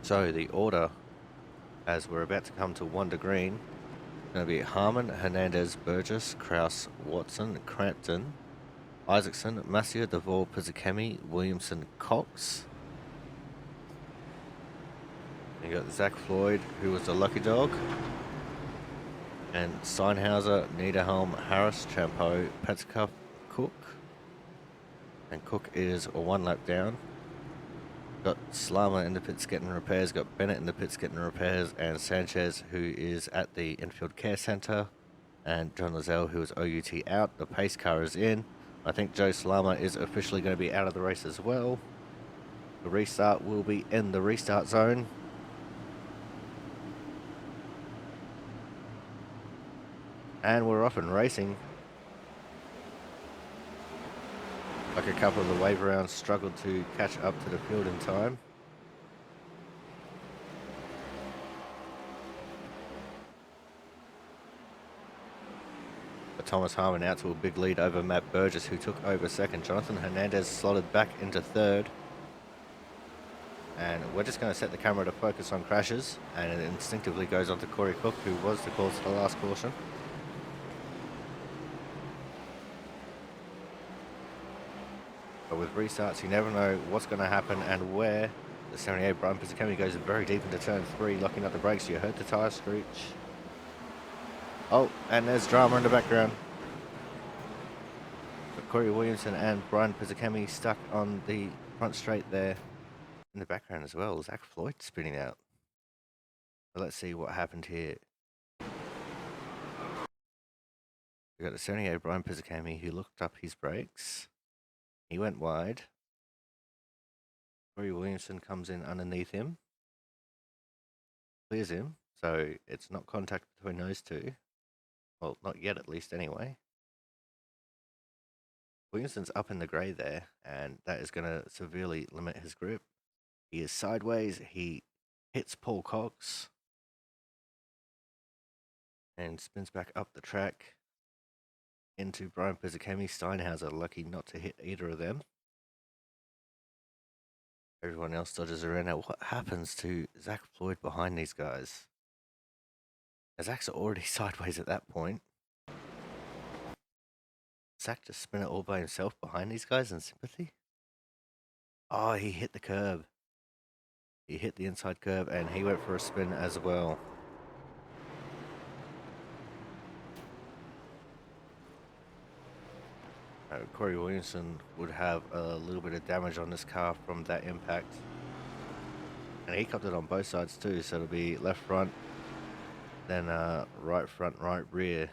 So the order, as we're about to come to 1 to green, is going to be Harmon, Hernandez, Burgess, Kraus, Watson, Crampton, Isaacson, Massieu, Devore, Pizzakemi, Williamson, Cox. You got Zach Floyd, who was the lucky dog, and Steinhauser, Niederholm, Harris, Champeau, Petskoff, Cook. And Cook is 1 lap down. Got Slama in the pits getting repairs, got Bennett in the pits getting repairs, and Sanchez, who is at the infield care center, and John Lozelle, who is OUT out. The pace car is in. I think Joe Slama is officially going to be out of the race as well. The restart will be in the restart zone. And we're off and racing. Like a couple of the wave rounds struggled to catch up to the field in time. But Thomas Harmon out to a big lead over Matt Burgess, who took over second. Jonathan Hernandez slotted back into third. And we're just going to set the camera to focus on crashes, and it instinctively goes on to Corey Cook, who was the cause of the last caution. But with restarts, you never know what's going to happen and where. The 78 Brian Pizzicami goes very deep into turn 3, locking up the brakes. You heard the tyre screech. Oh, and there's drama in the background. But Corey Williamson and Brian Pizzicami stuck on the front straight there. In the background as well, Zach Floyd spinning out. So let's see what happened here. We got the 78 Brian Pizzicami, who looked up his brakes. He went wide. Corey Williamson comes in underneath him. Clears him, so it's not contact between those two. Well, not yet at least anyway. Williamson's up in the grey there, and that is going to severely limit his grip. He is sideways, he hits Paul Cox, and spins back up the track into Brian Pizzicami. Steinhauser lucky not to hit either of them. Everyone else dodges around. Now, what happens to Zach Floyd behind these guys? Zach's already sideways at that point. Zach just spin it all by himself behind these guys in sympathy. Oh, he hit the curb. He hit the inside curb, and he went for a spin as well. Corey Williamson would have a little bit of damage on this car from that impact. And he copped it on both sides too, so it'll be left front, then right front, right rear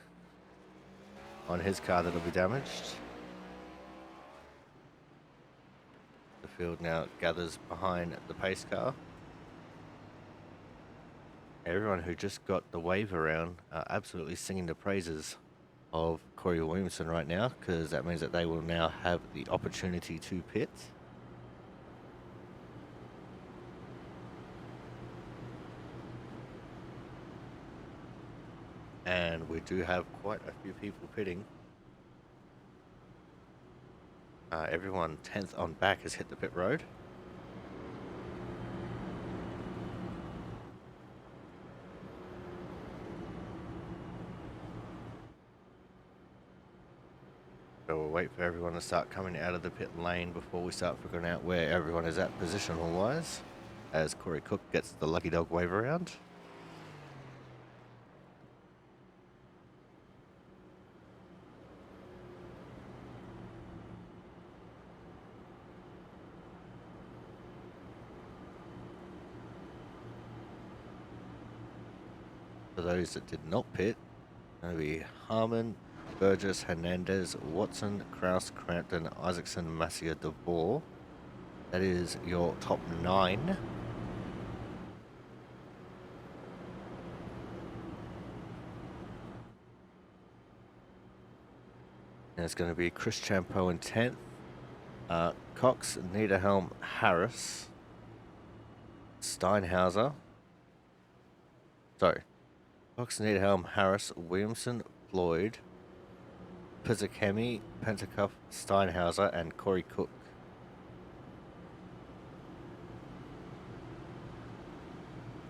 on his car that'll be damaged. The field now gathers behind the pace car. Everyone who just got the wave around are absolutely singing the praises of Corey Williamson right now, because that means that they will now have the opportunity to pit. And we do have quite a few people pitting. Everyone 10th on back has hit the pit road. So we'll wait for everyone to start coming out of the pit lane before we start figuring out where everyone is at positional wise, as Corey Cook gets the lucky dog wave around. For those that did not pit, going to be Harmon, Burgess, Hernandez, Watson, Kraus, Crampton, Isaacson, Massier, DeVore. That is your top 9. And it's going to be Chris Champeau in 10th. Cox, Niederhelm, Harris, Steinhauser. Sorry. Cox, Niederhelm, Harris, Williamson, Floyd, Pizzicami, Pentacuff, Steinhauser, and Corey Cook.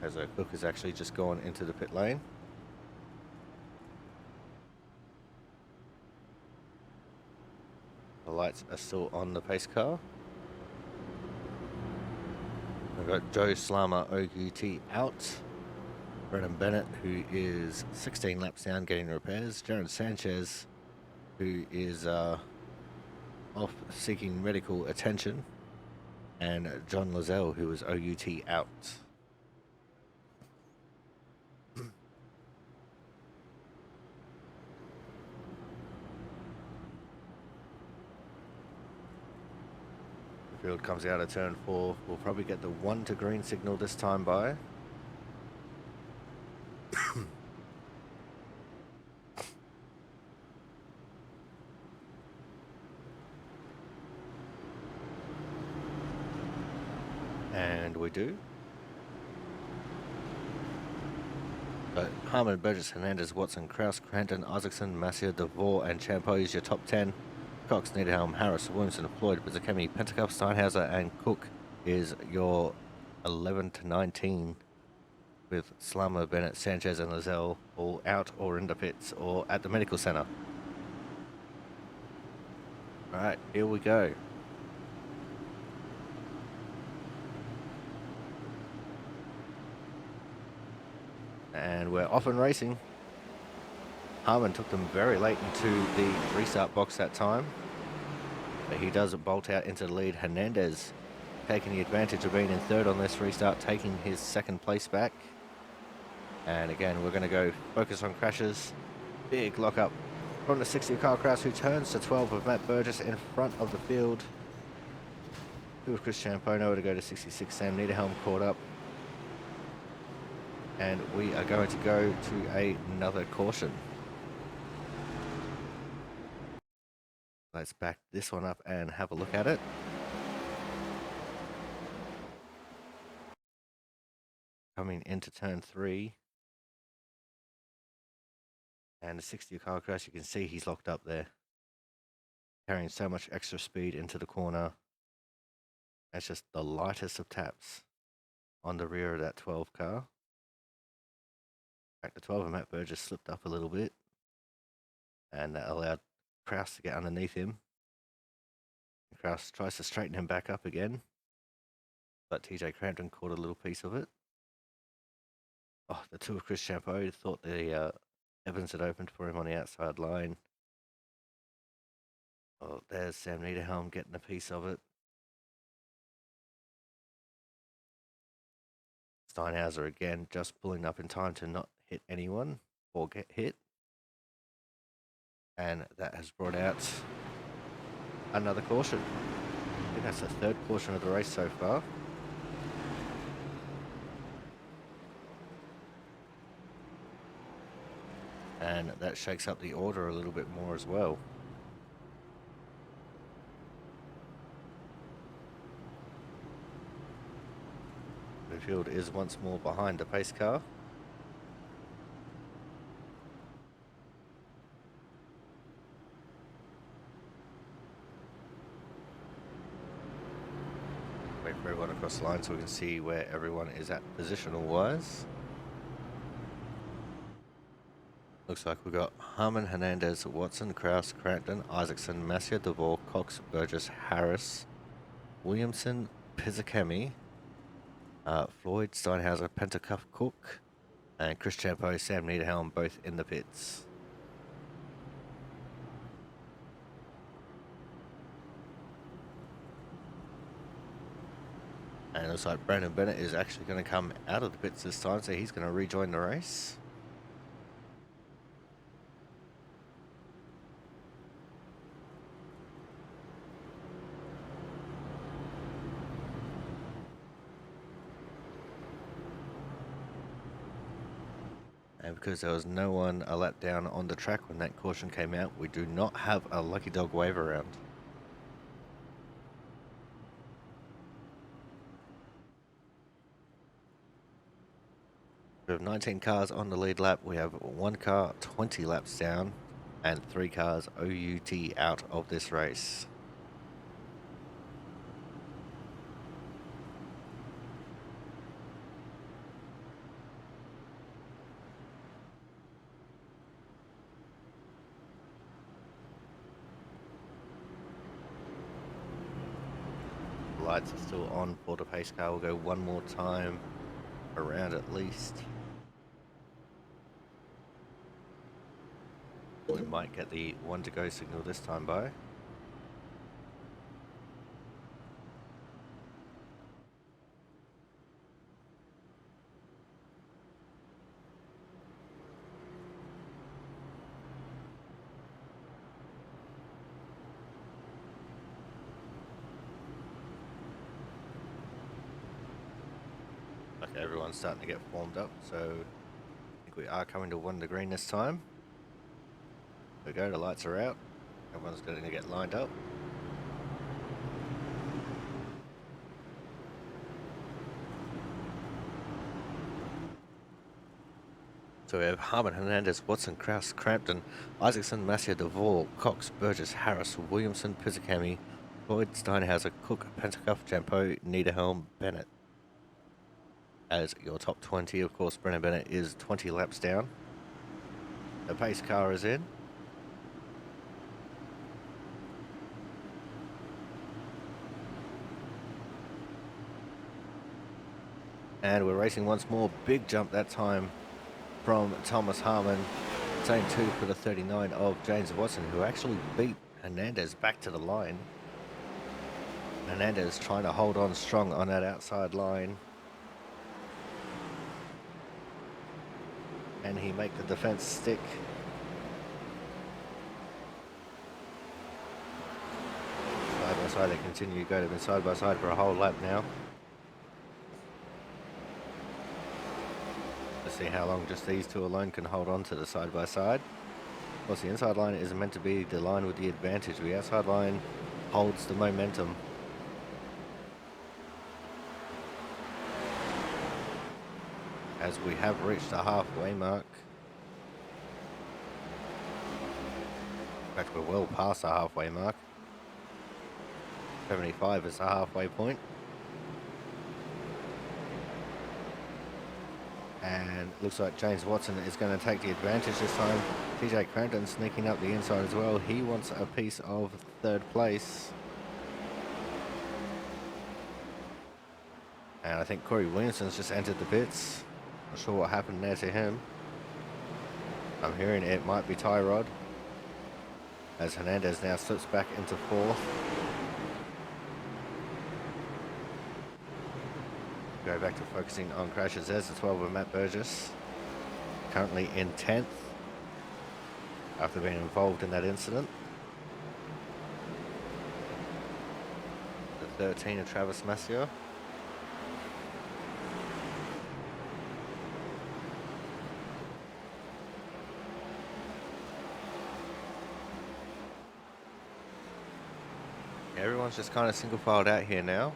As Cook has actually just gone into the pit lane. The lights are still on the pace car. We've got Joe Slama OUT out. Brennan Bennett, who is 16 laps down getting repairs. Jaron Sanchez, who is off seeking medical attention. And John Lozelle, who is OUT out. The field comes out of turn 4. We'll probably get the 1 to green signal this time by. And we do. So Harmon, Burgess, Hernandez, Watson, Kraus, Cranton, Isaacson, Massier, DeVore, and Champeau is your top 10. Cox, Niederhelm, Harris, Williamson, Floyd, Bizakemi, Pentacup, Steinhauser, and Cook is your 11 to 19. With Slammer, Bennett, Sanchez, and Lozelle all out or in the pits or at the medical center. All right, here we go. And we're off and racing. Harmon took them very late into the restart box that time. But he does bolt out into the lead. Hernandez taking the advantage of being in third on this restart, taking his second place back. And again, we're going to go focus on crashes. Big lockup from the 60 of Carl Kraus, who turns to 12 of Matt Burgess in front of the field. 2 of Chris Champono to go to 66. Sam Niederhelm caught up. And we are going to go to another caution. Let's back this one up and have a look at it. Coming into turn 3. And the 60 of Carl Kraus, you can see he's locked up there. Carrying so much extra speed into the corner. That's just the lightest of taps on the rear of that 12 car. In fact, the 12 of Matt Burgess slipped up a little bit. And that allowed Kraus to get underneath him. Kraus tries to straighten him back up again. But TJ Crampton caught a little piece of it. Oh, the 2 of Chris Champeau thought the Evans had opened for him on the outside line. Oh, there's Sam Niederhelm getting a piece of it. Steinhauser again, just pulling up in time to not hit anyone or get hit. And that has brought out another caution. I think that's the third caution of the race so far. And that shakes up the order a little bit more as well. The field is once more behind the pace car. Wait for everyone across the line so we can see where everyone is at positional wise. Looks like we've got Harmon, Hernandez, Watson, Kraus, Crampton, Isaacson, Massier, DeVore, Cox, Burgess, Harris, Williamson, Pizzakemi, Floyd, Steinhauser, Pentacuff, Cook, and Chris Champeau, Sam Niederhelm, both in the pits. And it looks like Brandon Bennett is actually going to come out of the pits this time, so he's going to rejoin the race. And because there was no one a lap down on the track when that caution came out, we do not have a lucky dog wave around. We have 19 cars on the lead lap. We have 1 car 20 laps down and 3 cars OUT out of this race. Lights are still on for the pace car. We'll go one more time around at least. We might get the 1 to go signal this time by. Okay, everyone's starting to get formed up, so I think we are coming to 1 to green this time. There we go, the lights are out. Everyone's going to get lined up. So we have Harmon, Hernandez, Watson, Kraus, Crampton, Isaacson, Massier, Duvall, Cox, Burgess, Harris, Williamson, Pizzicami, Floyd, Steinhauser, Cook, Pentacuff, Jampo, Niederhelm, Bennett. As your top 20, of course, Brennan Bennett is 20 laps down. The pace car is in. And we're racing once more. Big jump that time from Thomas Harmon. Same two for the 39 of James Watson, who actually beat Hernandez back to the line. Hernandez trying to hold on strong on that outside line. And he make the defense stick. Side by side they continue to go. They've been side by side for a whole lap now. Let's see how long just these two alone can hold on to the side by side. Of course, the inside line is meant to be the line with the advantage. The outside line holds the momentum. As we have reached the halfway mark. In fact, we're well past the halfway mark. 75 is the halfway point. And looks like James Watson is going to take the advantage this time. TJ Crampton sneaking up the inside as well. He wants a piece of third place. And I think Corey Williamson's just entered the pits. Not sure what happened there to him. I'm hearing it might be Tyrod. As Hernandez now slips back into fourth. Go back to focusing on crashes. There's the 12 of Matt Burgess. Currently in 10th. After being involved in that incident. The 13 of Travis Massier. Everyone's just kind of single filed out here now.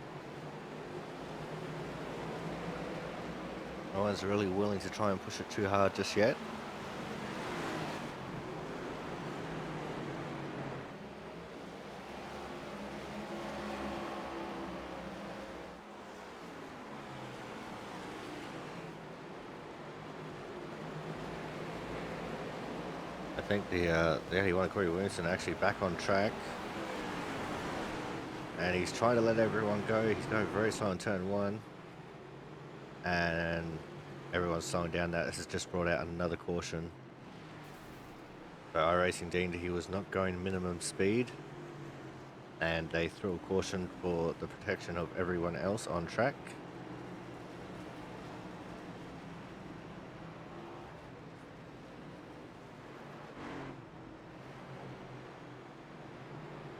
No one's really willing to try and push it too hard just yet. I think the 81 Corey Williamson actually back on track. And he's trying to let everyone go. He's going very slow in turn one. And everyone's slowing down. That this has just brought out another caution. So iRacing deemed he was not going minimum speed. And they threw a caution for the protection of everyone else on track.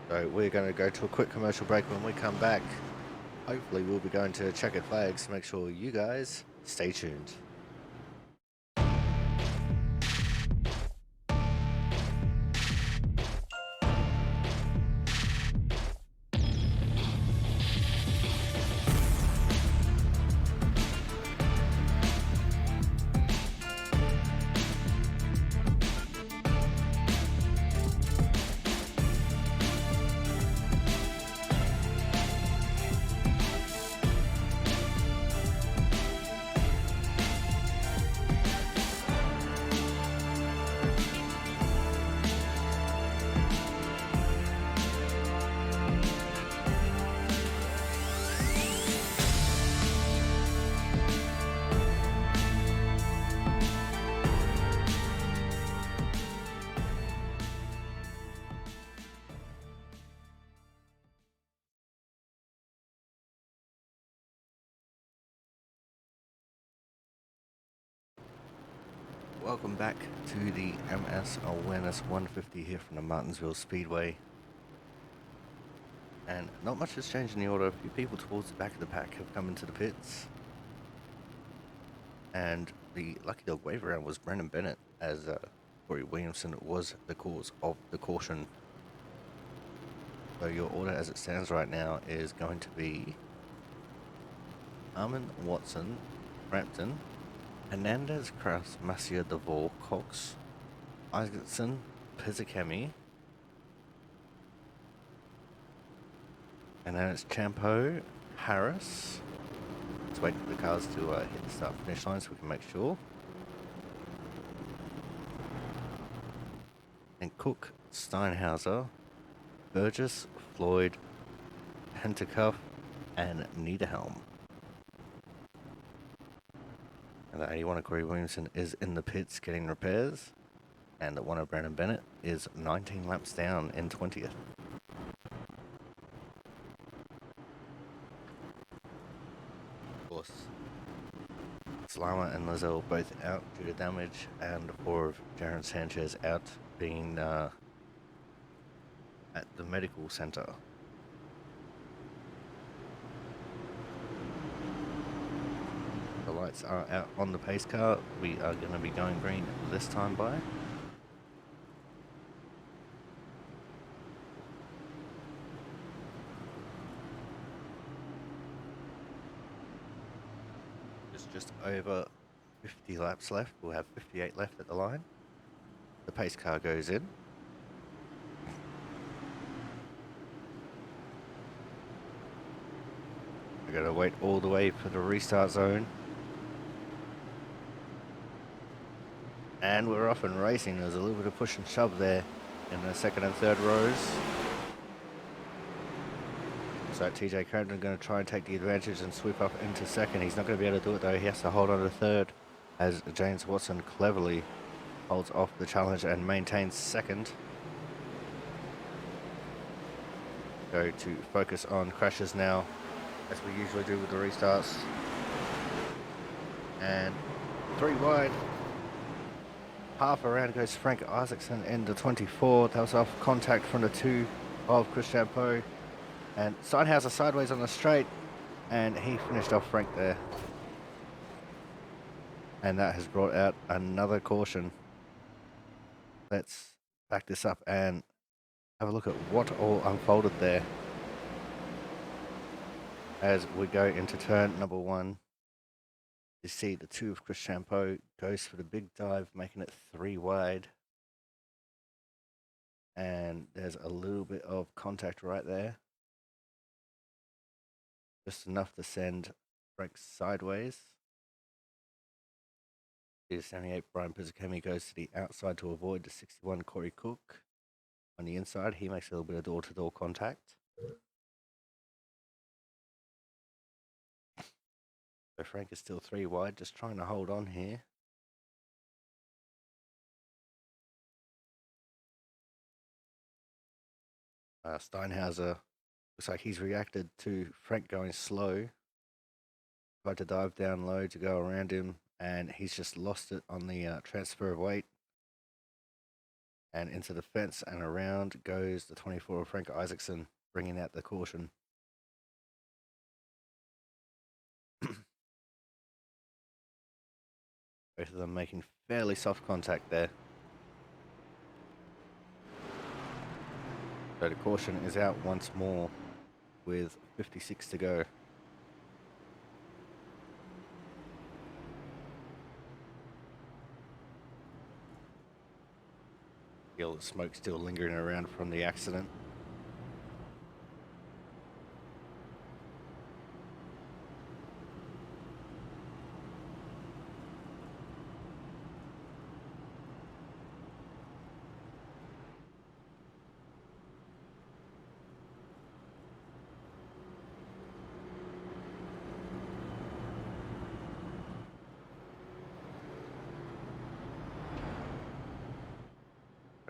So we're going to go to a quick commercial break. When we come back, hopefully we'll be going to checkered flags. Make sure you guys stay tuned. Welcome back to the MS Awareness 150 here from the Martinsville Speedway. And not much has changed in the order. A few people towards the back of the pack have come into the pits. And the lucky dog wave around was Brennan Bennett, as Corey Williamson was the cause of the caution. So your order as it stands right now is going to be Harmon, Watson, Crampton, Hernandez, Kraus, Massier, Devore, Cox, Isaacson, Pizzakemi. And then it's Champo, Harris. Let's wait for the cars to hit the start finish line so we can make sure. And Cook, Steinhauser, Burgess, Floyd, Hentecuff, and Niederhelm. And the 81 of Corey Williamson is in the pits getting repairs. And the one of Brandon Bennett is 19 laps down in 20th. Of course, Slama and Lizelle both out due to damage, and 4 of Jaron Sanchez out being at the medical center. The lights are out on the pace car. We are going to be going green this time by. There's just over 50 laps left. We'll have 58 left at the line. The pace car goes in. We're going to wait all the way for the restart zone. And we're off and racing. There's a little bit of push and shove there in the second and third rows. So TJ Crampton going to try and take the advantage and sweep up into second. He's not going to be able to do it though. He has to hold on to third as James Watson cleverly holds off the challenge and maintains second. Go to focus on crashes now, as we usually do with the restarts. And 3 wide. Half around goes Frank Isaacson in the 24. That was off contact from the 2 of Chris Champeau. And Steinhauser sideways on the straight, and he finished off Frank there. And that has brought out another caution. Let's back this up and have a look at what all unfolded there. As we go into turn number 1, you see the 2 of Chris Champeau goes for the big dive, making it 3 wide. And there's a little bit of contact right there. Just enough to send Frank sideways. The 78 Brian Pizzakemi goes to the outside to avoid the 61 Corey Cook. On the inside, he makes a little bit of door-to-door contact. So Frank is still 3 wide, just trying to hold on here. Steinhauser looks like he's reacted to Frank going slow. Tried to dive down low to go around him, and he's just lost it on the transfer of weight. And into the fence, and around goes the 24 of Frank Isaacson, bringing out the caution. Both of them making fairly soft contact there. So the caution is out once more with 56 to go. Feel the smoke still lingering around from the accident.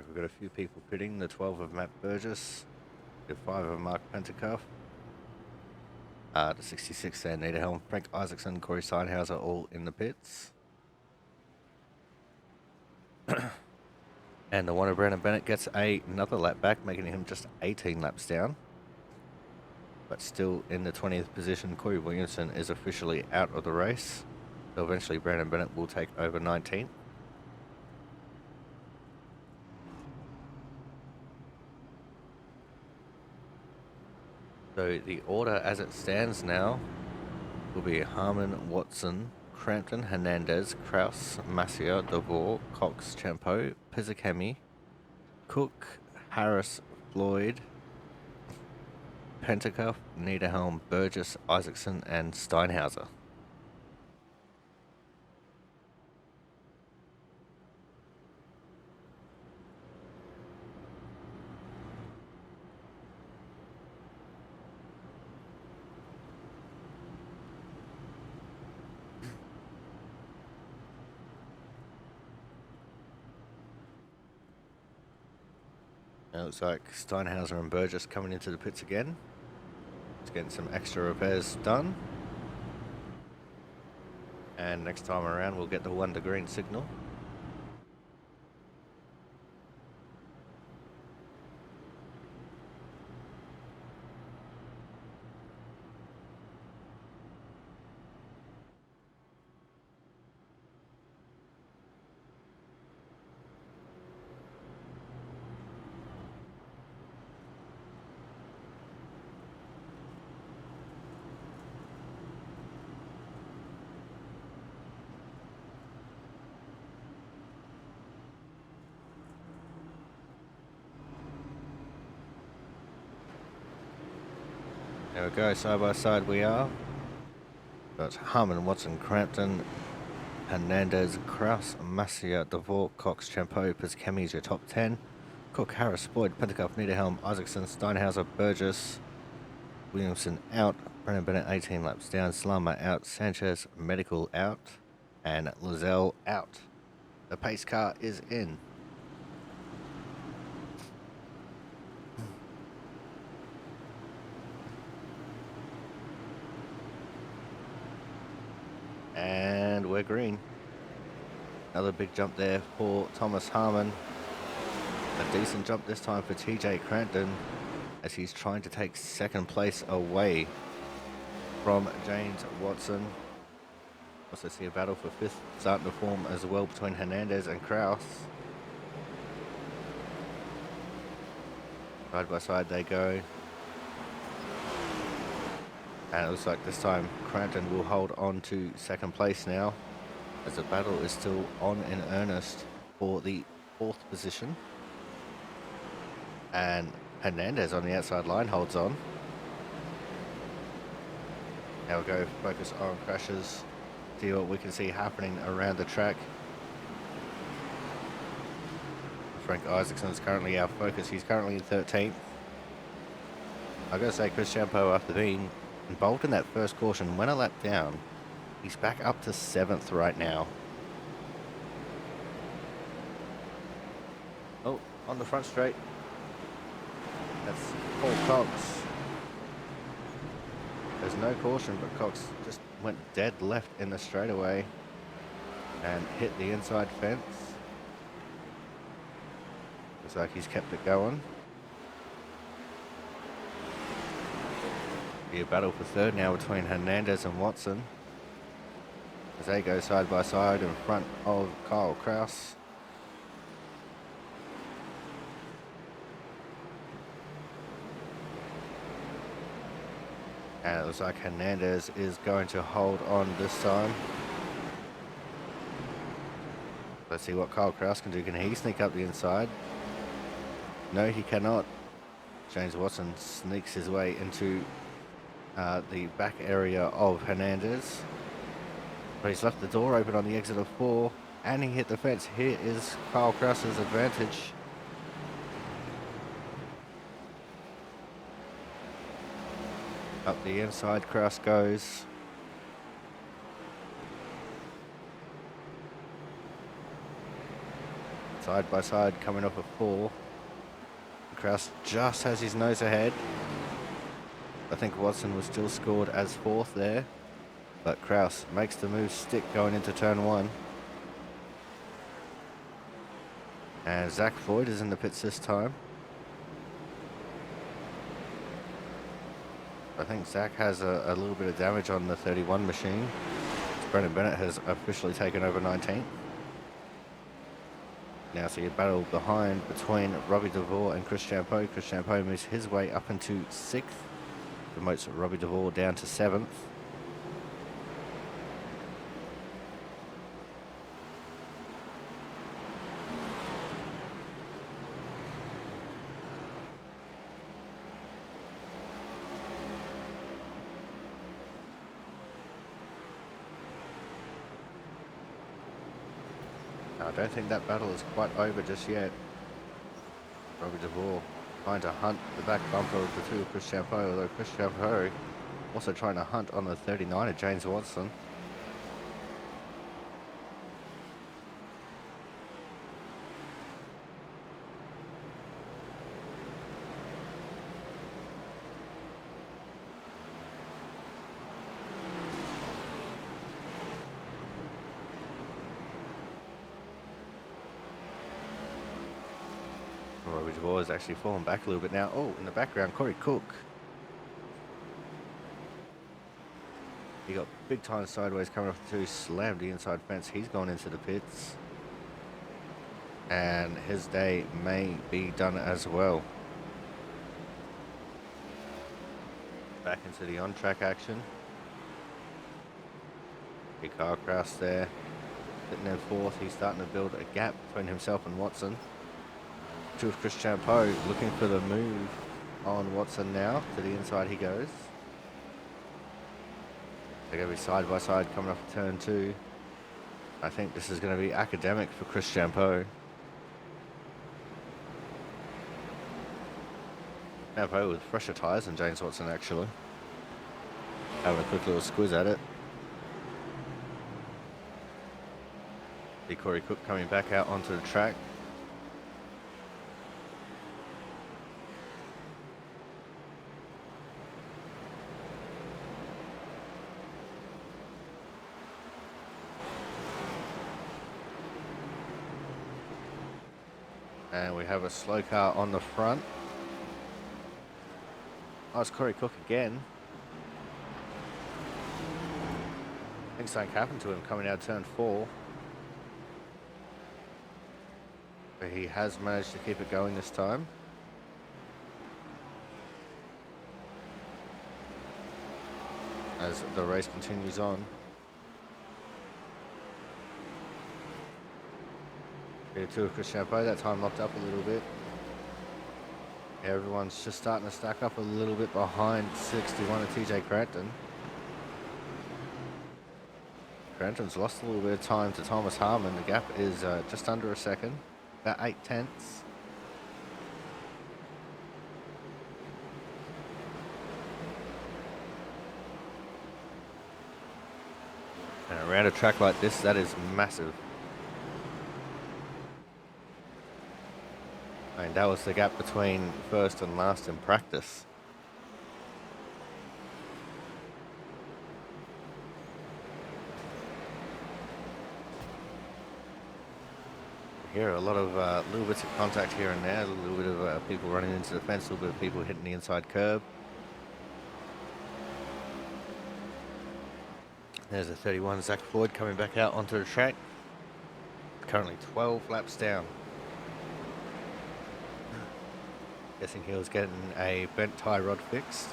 We've got a few people pitting. The 12 of Matt Burgess, the 5 of Mark Pentecoff, the 66 there, Niederhelm, Frank Isaacson, Corey Steinhauser, all in the pits. And the one of Brandon Bennett gets another lap back, making him just 18 laps down. But still in the 20th position. Corey Williamson is officially out of the race. So eventually Brandon Bennett will take over 19th. So the order as it stands now will be Harmon, Watson, Crampton, Hernandez, Kraus, Massier, DeVore, Cox, Champeau, Pizzakemi, Cook, Harris, Floyd, Pentacuff, Niederhelm, Burgess, Isaacson, and Steinhauser. It looks like Steinhauser and Burgess coming into the pits again. Just getting some extra repairs done. And next time around we'll get the Wonder Green signal. There we go, side by side we are. Got Harmon, Watson, Crampton, Hernandez, Kraus, Massier, DeVore, Cox, Champeau, Pizzakemi is your top 10. Cook, Harris, Floyd, Pentacuff, Niederhelm, Isaacson, Steinhauser, Burgess, Williamson out, Brennan Bennett 18 laps down, Slama out, Sanchez medical out, and Lozelle out. The pace car is in. And we're green. Another big jump there for Thomas Harmon. A decent jump this time for TJ Crampton as he's trying to take second place away from James Watson. Also see a battle for fifth starting to form as well between Hernandez and Kraus. Side by side they go. And it looks like this time Crampton will hold on to second place now as the battle is still on in earnest for the fourth position. And Hernandez on the outside line holds on. Now we'll go focus on crashes, see what we can see happening around the track. Frank Isaacson is currently our focus. He's currently in 13th. I've got to say, Chris Champeau, after being involved in that first caution, went a lap down. He's back up to 7th right now. Oh, on the front straight. That's Paul Cox. There's no caution, but Cox just went dead left in the straightaway and hit the inside fence. Looks like he's kept it going. Be a battle for third now between Hernandez and Watson as they go side by side in front of Kyle Kraus. And it looks like Hernandez is going to hold on this time. Let's see what Kyle Kraus can do. Can he sneak up the inside? No, he cannot. James Watson sneaks his way into the back area of Hernandez. But he's left the door open on the exit of 4 and he hit the fence. Here is Kyle Kraus's advantage. Up the inside, Kraus goes. Side by side, coming off a 4. Kraus just has his nose ahead. I think Watson was still scored as 4th there, but Kraus makes the move stick going into turn 1. And Zach Floyd is in the pits this time. I think Zach has a little bit of damage on the 31 machine. Brennan Bennett has officially taken over 19th. Now see a battle behind between Robbie DeVore and Chris Champeau. Chris Champeau moves his way up into 6th. Promotes Robbie DeVore down to 7th. I don't think that battle is quite over just yet. Robbie DeVore trying to hunt the back bumper of the two of Chris Champeau, although Chris Champeau also trying to hunt on the 39 of James Watson. Robbie DeVore is actually falling back a little bit now. Oh, in the background, Corey Cook. He got big time sideways coming off the two, slammed the inside fence. He's gone into the pits. And his day may be done as well. Back into the on-track action. Big car crash there. Sitting in fourth, he's starting to build a gap between himself and Watson. To Chris Champeau looking for the move on Watson now. To the inside he goes. They're going to be side by side coming off turn two. I think this is going to be academic for Chris Champeau. Champeau with fresher tyres than James Watson actually. Having a quick little squiz at it. See Corey Cook coming back out onto the track. And we have a slow car on the front. Oh, it's Corey Cook again. I think something happened to him coming out turn 4. But he has managed to keep it going this time. As the race continues on. Two of Chris Champeau, that time locked up a little bit. Everyone's just starting to stack up a little bit behind 61 of TJ Cranton. Cranton's lost a little bit of time to Thomas Harmon. The gap is just under a second, about 0.8. And around a track like this, that is massive. I mean, that was the gap between first and last in practice. Here, a lot of little bits of contact here and there, a little bit of people running into the fence, a little bit of people hitting the inside curb. There's a 31, Zach Floyd, coming back out onto the track. Currently 12 laps down. Guessing he was getting a bent tie rod fixed.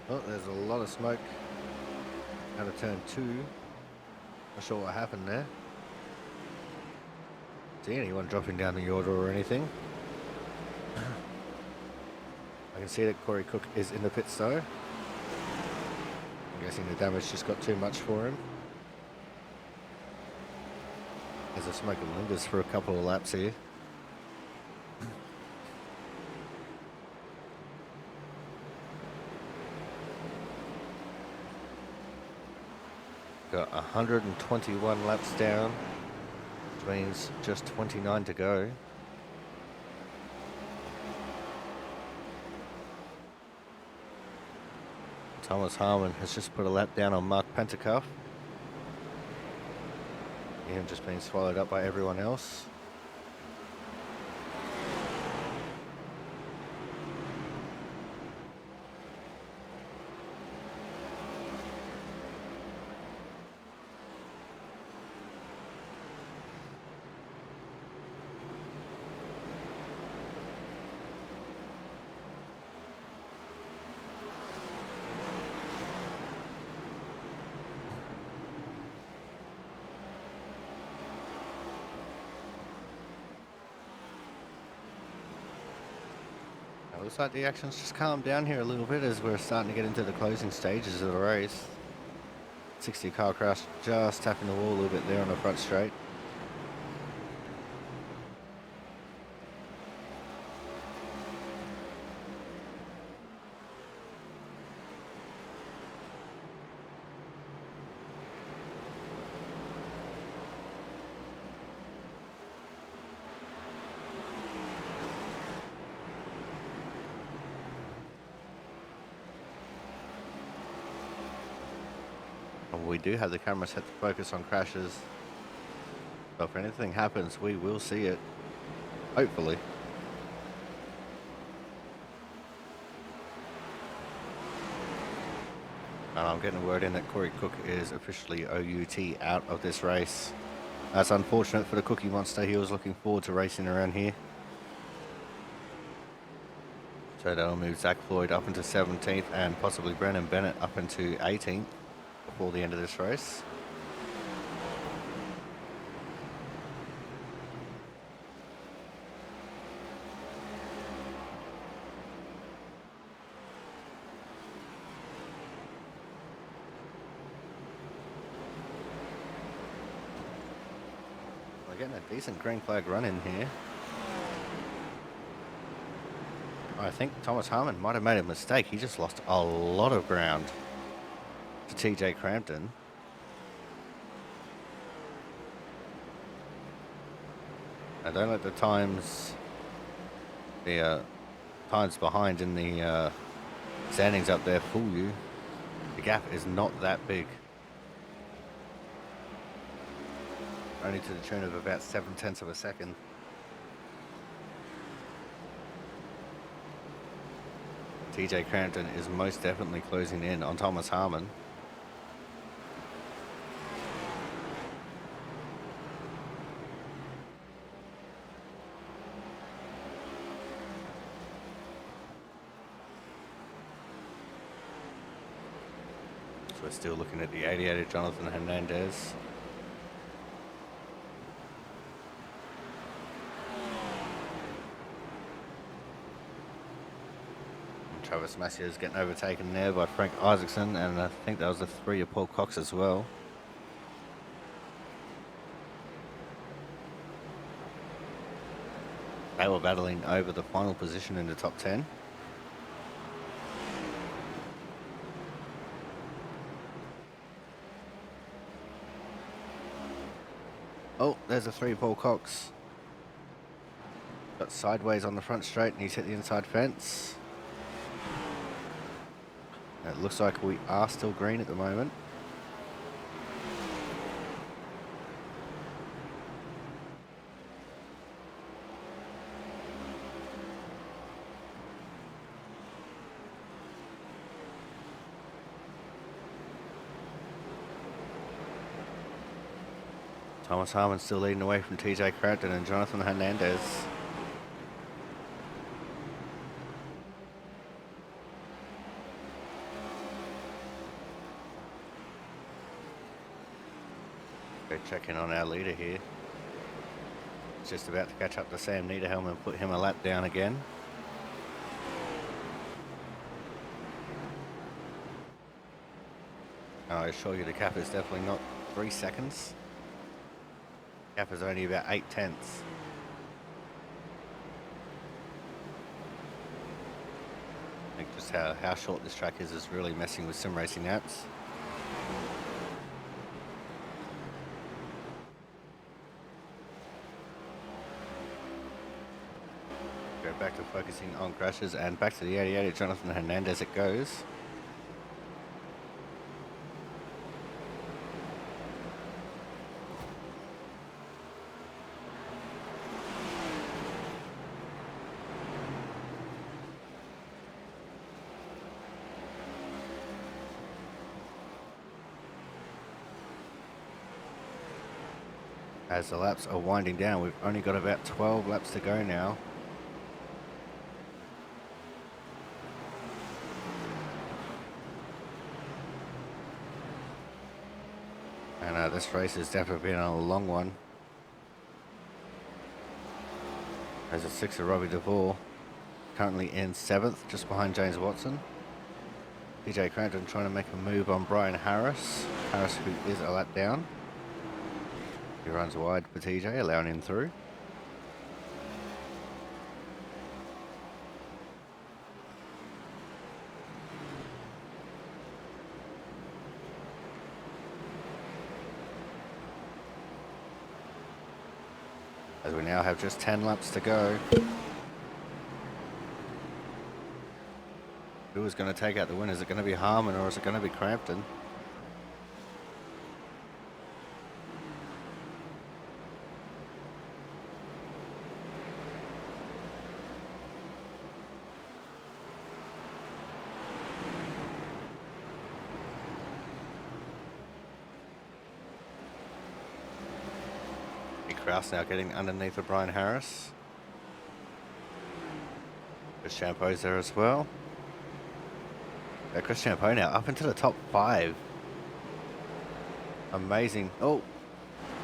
Oh, there's a lot of smoke out of turn 2. Not sure what happened there. See anyone dropping down the order or anything. I can see that Corey Cook is in the pits though. I'm guessing the damage just got too much for him. As the smoke lingers for a couple of laps here. Got 121 laps down, which means just 29 to go. Thomas Harmon has just put a lap down on Mark Pentecoff. Him just being swallowed up by everyone else. Looks like the action's just calmed down here a little bit as we're starting to get into the closing stages of the race. 60 car crash, just tapping the wall a little bit there on the front straight. We do have the camera set to focus on crashes, so if anything happens we will see it, hopefully. And I'm getting word in that Corey Cook is officially OUT out of this race. That's unfortunate for the Cookie Monster. He was looking forward to racing around here. So that'll move Zach Floyd up into 17th and possibly Brennan Bennett up into 18th before the end of this race. We're getting a decent green flag run in here. I think Thomas Harmon might have made a mistake. He just lost a lot of ground to TJ Crampton. Now don't let the times behind in the standings up there fool you. The gap is not that big. Only to the tune of about 0.7 of a second. TJ Crampton is most definitely closing in on Thomas Harmon. So we're still looking at the 88 of Jonathan Hernandez. Travis Massey is getting overtaken there by Frank Isaacson, and I think that was the 3 of Paul Cox as well. They were battling over the final position in the top 10. Oh, there's a 3 of Paul Cox. Got sideways on the front straight and he's hit the inside fence. It looks like we are still green at the moment. Thomas Harmon still leading away from TJ Crampton and Jonathan Hernandez. Checking on our leader here. Just about to catch up to Sam Niederhelm and put him a lap down again. I assure you the cap is definitely not 3 seconds. Cap is only about 0.8. I think just how short this track is really messing with sim racing apps. Back to focusing on crashes and back to the 88 of Jonathan Hernandez it goes. As the laps are winding down, we've only got about 12 laps to go now. And this race has definitely been a long one. There's a 6 of Robbie DeVore, currently in 7th, just behind James Watson. TJ Cranton trying to make a move on Brian Harris. Harris, who is a lap down. He runs wide for TJ, allowing him through. As we now have just 10 laps to go. Who is going to take out the win? Is it going to be Harmon or is it going to be Crampton? Kraus now getting underneath of Brian Harris. Chris Champeau's there as well. Chris Champeau now up into the top 5. Amazing. Oh,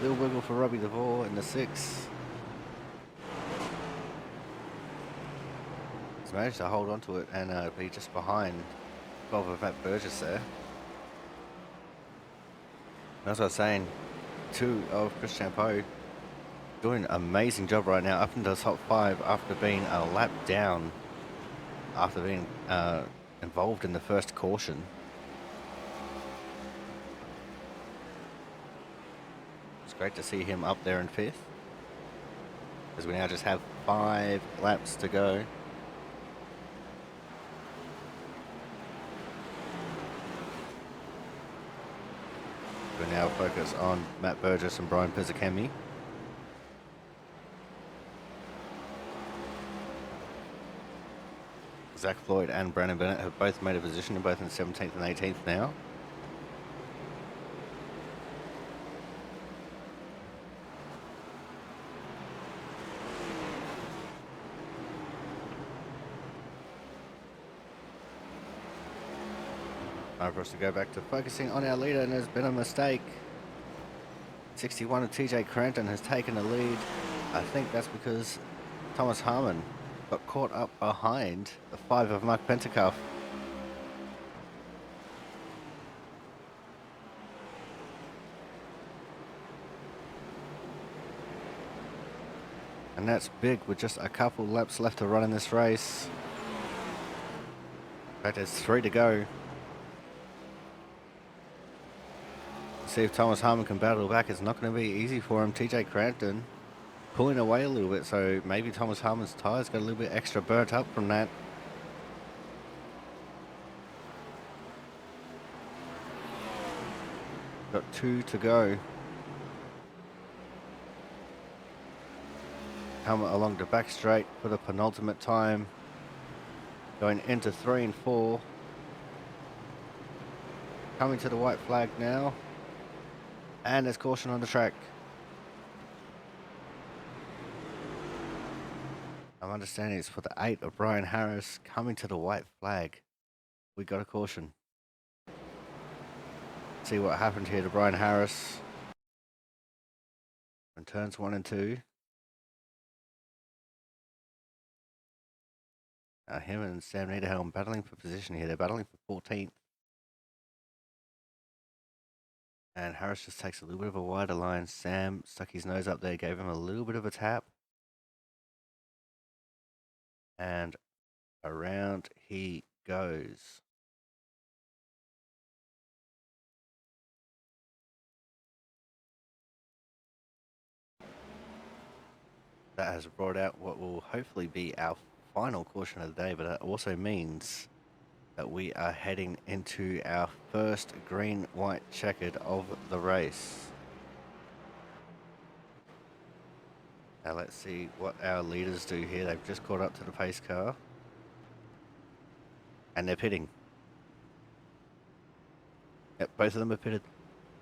little wiggle for Robbie DeVore in the 6. He's managed to hold on to it and be just behind 12 of Matt Burgess there. As I was saying, 2 of Chris Champeau doing an amazing job right now, up into the top 5 after being a lap down, after being involved in the first caution. It's great to see him up there in 5th, as we now just have 5 laps to go. We now focus on Matt Burgess and Brian Pizzakemi. Zach Floyd and Brandon Bennett have both made a position, both in 17th and 18th now. Time for us to go back to focusing on our leader, and there's been a mistake. 61 of TJ Cranton has taken the lead. I think that's because Thomas Harmon got caught up behind the 5 of Mark Pentecoff. And that's big with just a couple laps left to run in this race. In fact, there's 3 to go. See if Thomas Harmon can battle back. It's not going to be easy for him. TJ Cranton pulling away a little bit, so maybe Thomas Harmon's tyres got a little bit extra burnt up from that. Got 2 to go. Come along the back straight for the penultimate time. Going into 3 and 4. Coming to the white flag now. And there's caution on the track. I'm understanding it's for the 8 of Brian Harris coming to the white flag. We got a caution. See what happened here to Brian Harris. In turns 1 and 2. Him and Sam Niederhelm battling for position here. They're battling for 14th. And Harris just takes a little bit of a wider line. Sam stuck his nose up there, gave him a little bit of a tap. And around he goes. That has brought out what will hopefully be our final caution of the day, but that also means that we are heading into our first green, white checkered of the race. Now let's see what our leaders do here. They've just caught up to the pace car. And they're pitting. Yep, both of them are pitted.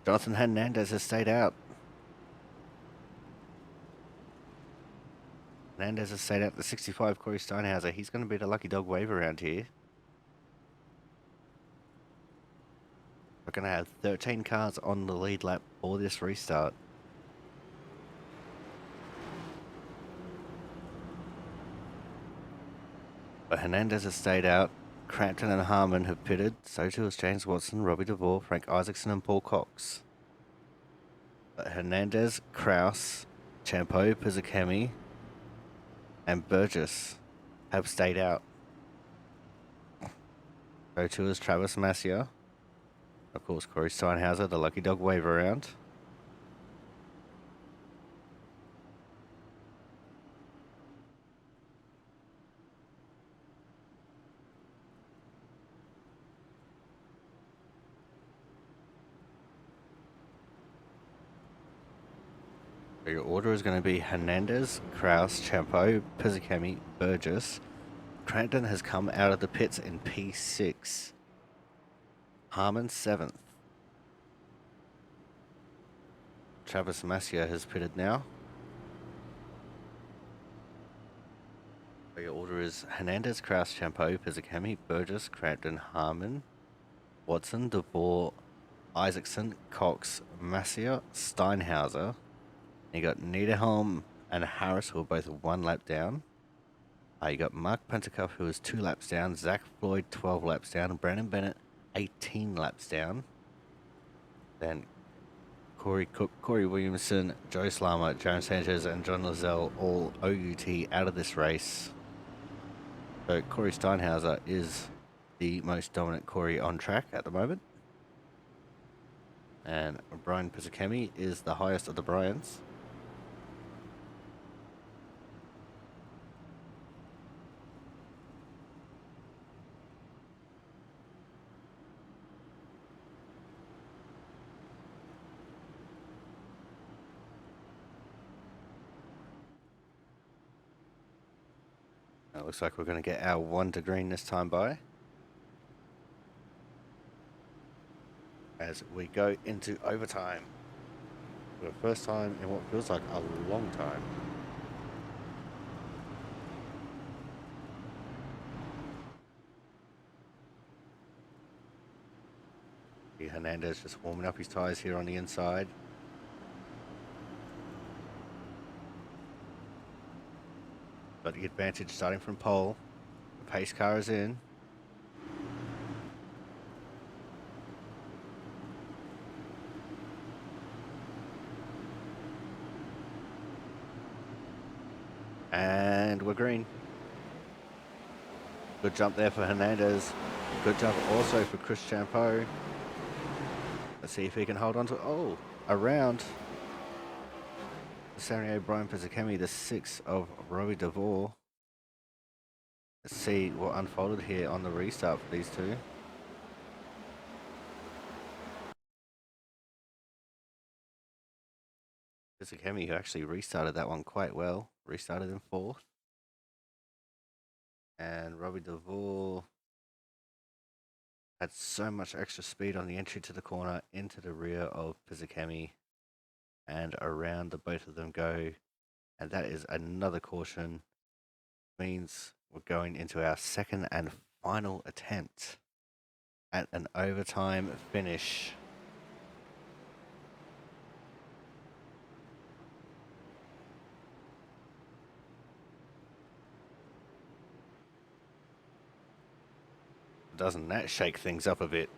Jonathan Hernandez has stayed out. Hernandez has stayed out. The 65 Corey Steinhauser. He's going to be the lucky dog wave around here. We're going to have 13 cars on the lead lap for this restart. But Hernandez has stayed out. Crampton and Harmon have pitted. So too has James Watson, Robbie DeVore, Frank Isaacson, and Paul Cox. But Hernandez, Kraus, Champeau, Pizzicami, and Burgess have stayed out. So too is Travis Massia. Of course, Corey Steinhauser, the lucky dog wave around. So your order is going to be Hernandez, Kraus, Champeau, Pizzicami, Burgess. Crampton has come out of the pits in P6. Harmon 7th. Travis Massia has pitted now. So your order is Hernandez, Kraus, Champeau, Pizzicami, Burgess, Crampton, Harmon, Watson, DeVore, Isaacson, Cox, Massia, Steinhauser. You got Niederholm and Harris, who are both 1 lap down. You got Mark Pentecoff, who is 2 laps down. Zach Floyd, 12 laps down. Brandon Bennett, 18 laps down. Then Corey Cook, Corey Williamson, Joe Slama, Jaron Sanchez, and John Lozelle all OUT out of this race. So Corey Steinhauser is the most dominant Corey on track at the moment. And Brian Pizzicami is the highest of the Bryans. It looks like we're going to get our 1 to green this time by. As we go into overtime. For the first time in what feels like a long time. Hernandez just warming up his tyres here on the inside. Got the advantage starting from pole. The pace car is in. And we're green. Good jump there for Hernandez. Good jump also for Chris Champeau. Let's see if he can hold on to it. Oh, around. The 78 Brian Pizzicami, the 6 of Robbie DeVore. Let's see what unfolded here on the restart for these two. Pizzicami, who actually restarted that one quite well, restarted in 4th. And Robbie DeVore had so much extra speed on the entry to the corner, into the rear of Pizzicami, and around the both of them go. And that is another caution. Means we're going into our second and final attempt at an overtime finish. Doesn't that shake things up a bit?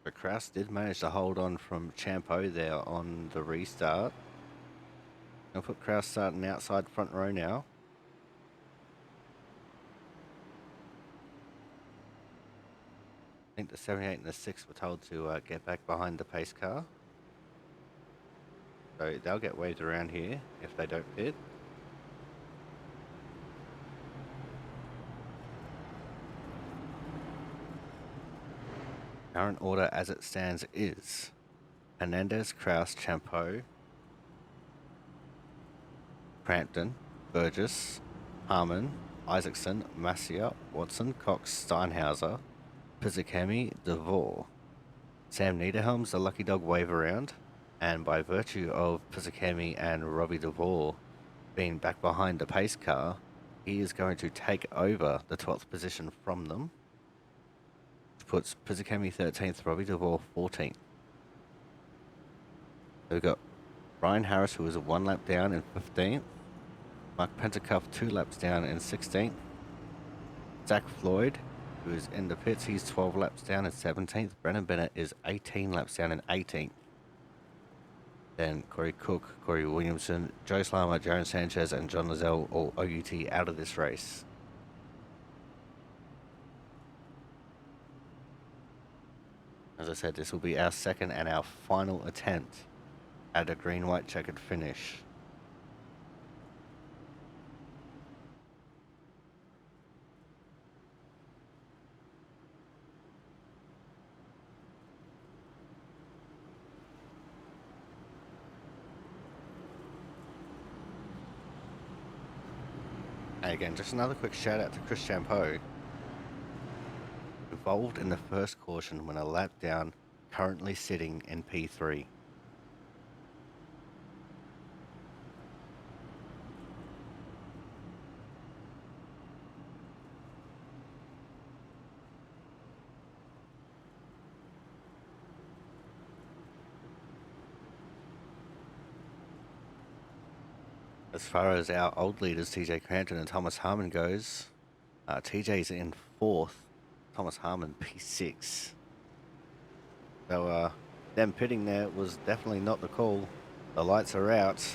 But Kraus did manage to hold on from Champeau there on the restart. I'll put Kraus starting outside front row now. I think the 78 and the 6 were told to get back behind the pace car. So they'll get waved around here if they don't pit. Current order as it stands is Hernandez, Kraus, Champeau, Crampton, Burgess, Harmon, Isaacson, Massia, Watson, Cox, Steinhauser, Pizzicami, DeVore. Sam Niederhelm's the lucky dog wave around, and by virtue of Pizzicami and Robbie DeVore being back behind the pace car, he is going to take over the 12th position from them. Puts Pizzicami 13th, Robbie DeVore 14th. We've got Brian Harris, who was 1 lap down in 15th. Mark Pentacuff 2 laps down in 16th. Zach Floyd, who is in the pits, he's 12 laps down in 17th. Brennan Bennett is 18 laps down in 18th. Then Corey Cook, Corey Williamson, Joe Slama, Jaron Sanchez, and John Lozelle all OUT out of this race. As I said, this will be our second and our final attempt at a green-white checkered finish. And again, just another quick shout out to Chris Champeau, involved in the first caution when a lap down, currently sitting in P3. As far as our old leaders, TJ Crampton and Thomas Harmon goes, TJ's in 4th, Thomas Harmon P6. So them pitting there was definitely not the call. The lights are out.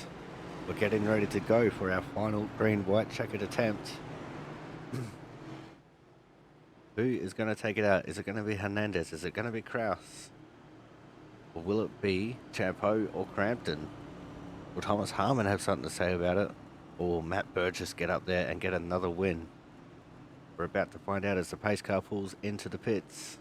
We're getting ready to go for our final green-white checkered attempt. Who is going to take it out? Is it going to be Hernandez? Is it going to be Kraus? Or will it be Champeau or Crampton? Will Thomas Harmon have something to say about it? Or will Matt Burgess get up there and get another win? We're about to find out as the pace car pulls into the pits.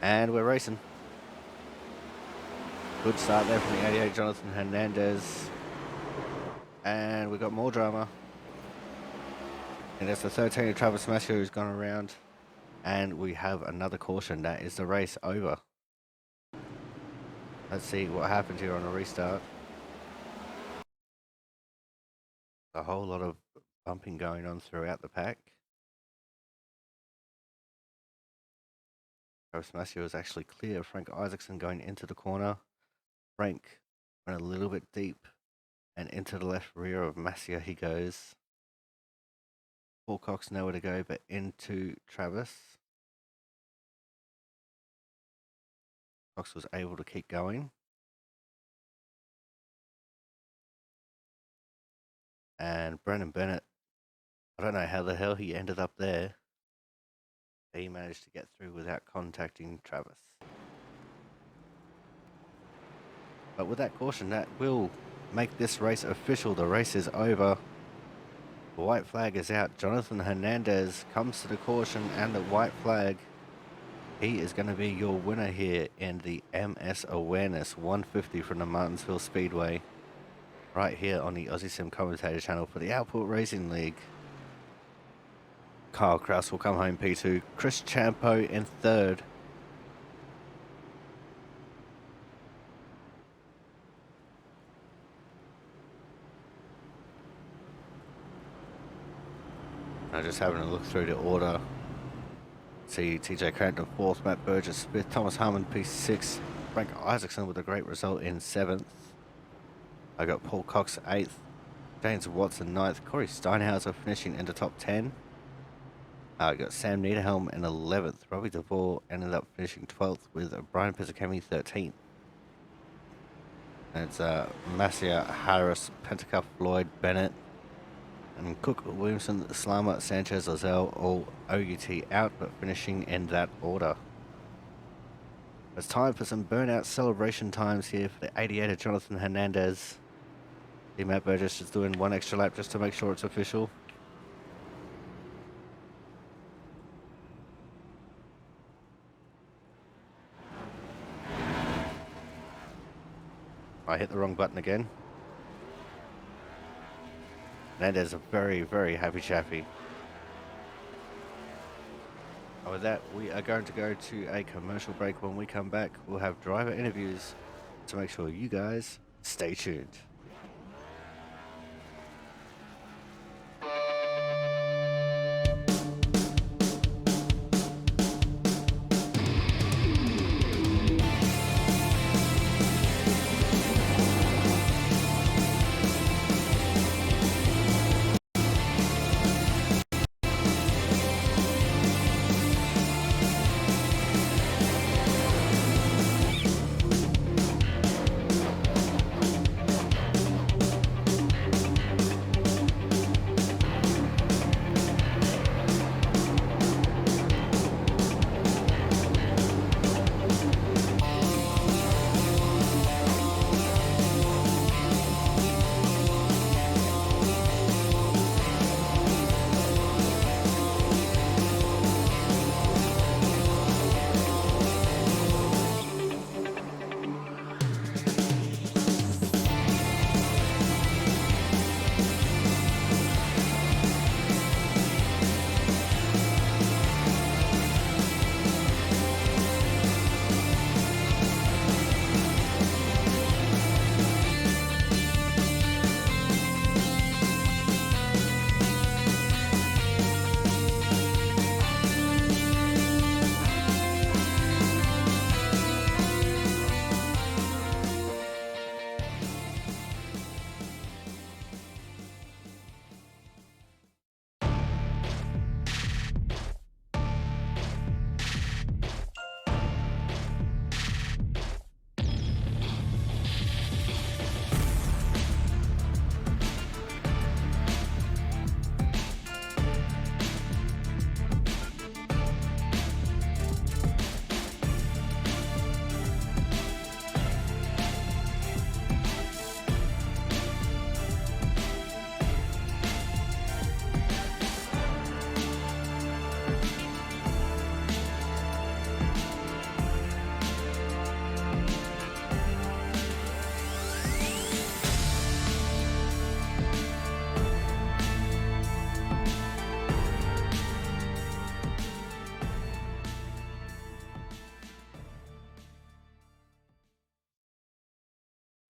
And we're racing. Good start there from the 88, Jonathan Hernandez. And we've got more drama. And that's the 13 Travis Mascio who's gone around. And we have another caution. That is the race over. Let's see what happens here on a restart. A whole lot of bumping going on throughout the pack. Travis Mascio is actually clear. Frank Isaacson going into the corner. Frank went a little bit deep and into the left rear of Mascio he goes. Paul Cox nowhere to go but into Travis. Cox was able to keep going. And Brennan Bennett, I don't know how the hell he ended up there. He managed to get through without contacting Travis. But with that caution, that will make this race official. The race is over. The white flag is out. Jonathan Hernandez comes to the caution and the white flag. He is going to be your winner here in the MS Awareness 150 from the Martinsville Speedway. Right here on the Aussie Sim commentator channel for the Output Racing League. Kyle Kraus will come home P2. Chris Champeau in 3rd. I'm just having a look through the order. See TJ Crampton 4th, Matt Burgess 5th, Thomas Harmon P6, Frank Isaacson with a great result in 7th. I got Paul Cox 8th, James Watson 9th, Corey Steinhauser finishing in the top 10. I got Sam Niederhelm in 11th, Robbie DeVore ended up finishing 12th with Brian Pizzicami 13th. And it's Mascia, Harris, Pentacuff, Floyd, Bennett, and Cook, Williamson, Slama, Sanchez, Lozelle, all OUT out, but finishing in that order. It's time for some burnout celebration times here for the 88 of Jonathan Hernandez. See Matt Burgess just doing one extra lap just to make sure it's official. I hit the wrong button again. Hernandez a very, very happy chappy. And with that, we are going to go to a commercial break. When we come back, we'll have driver interviews to make sure you guys stay tuned.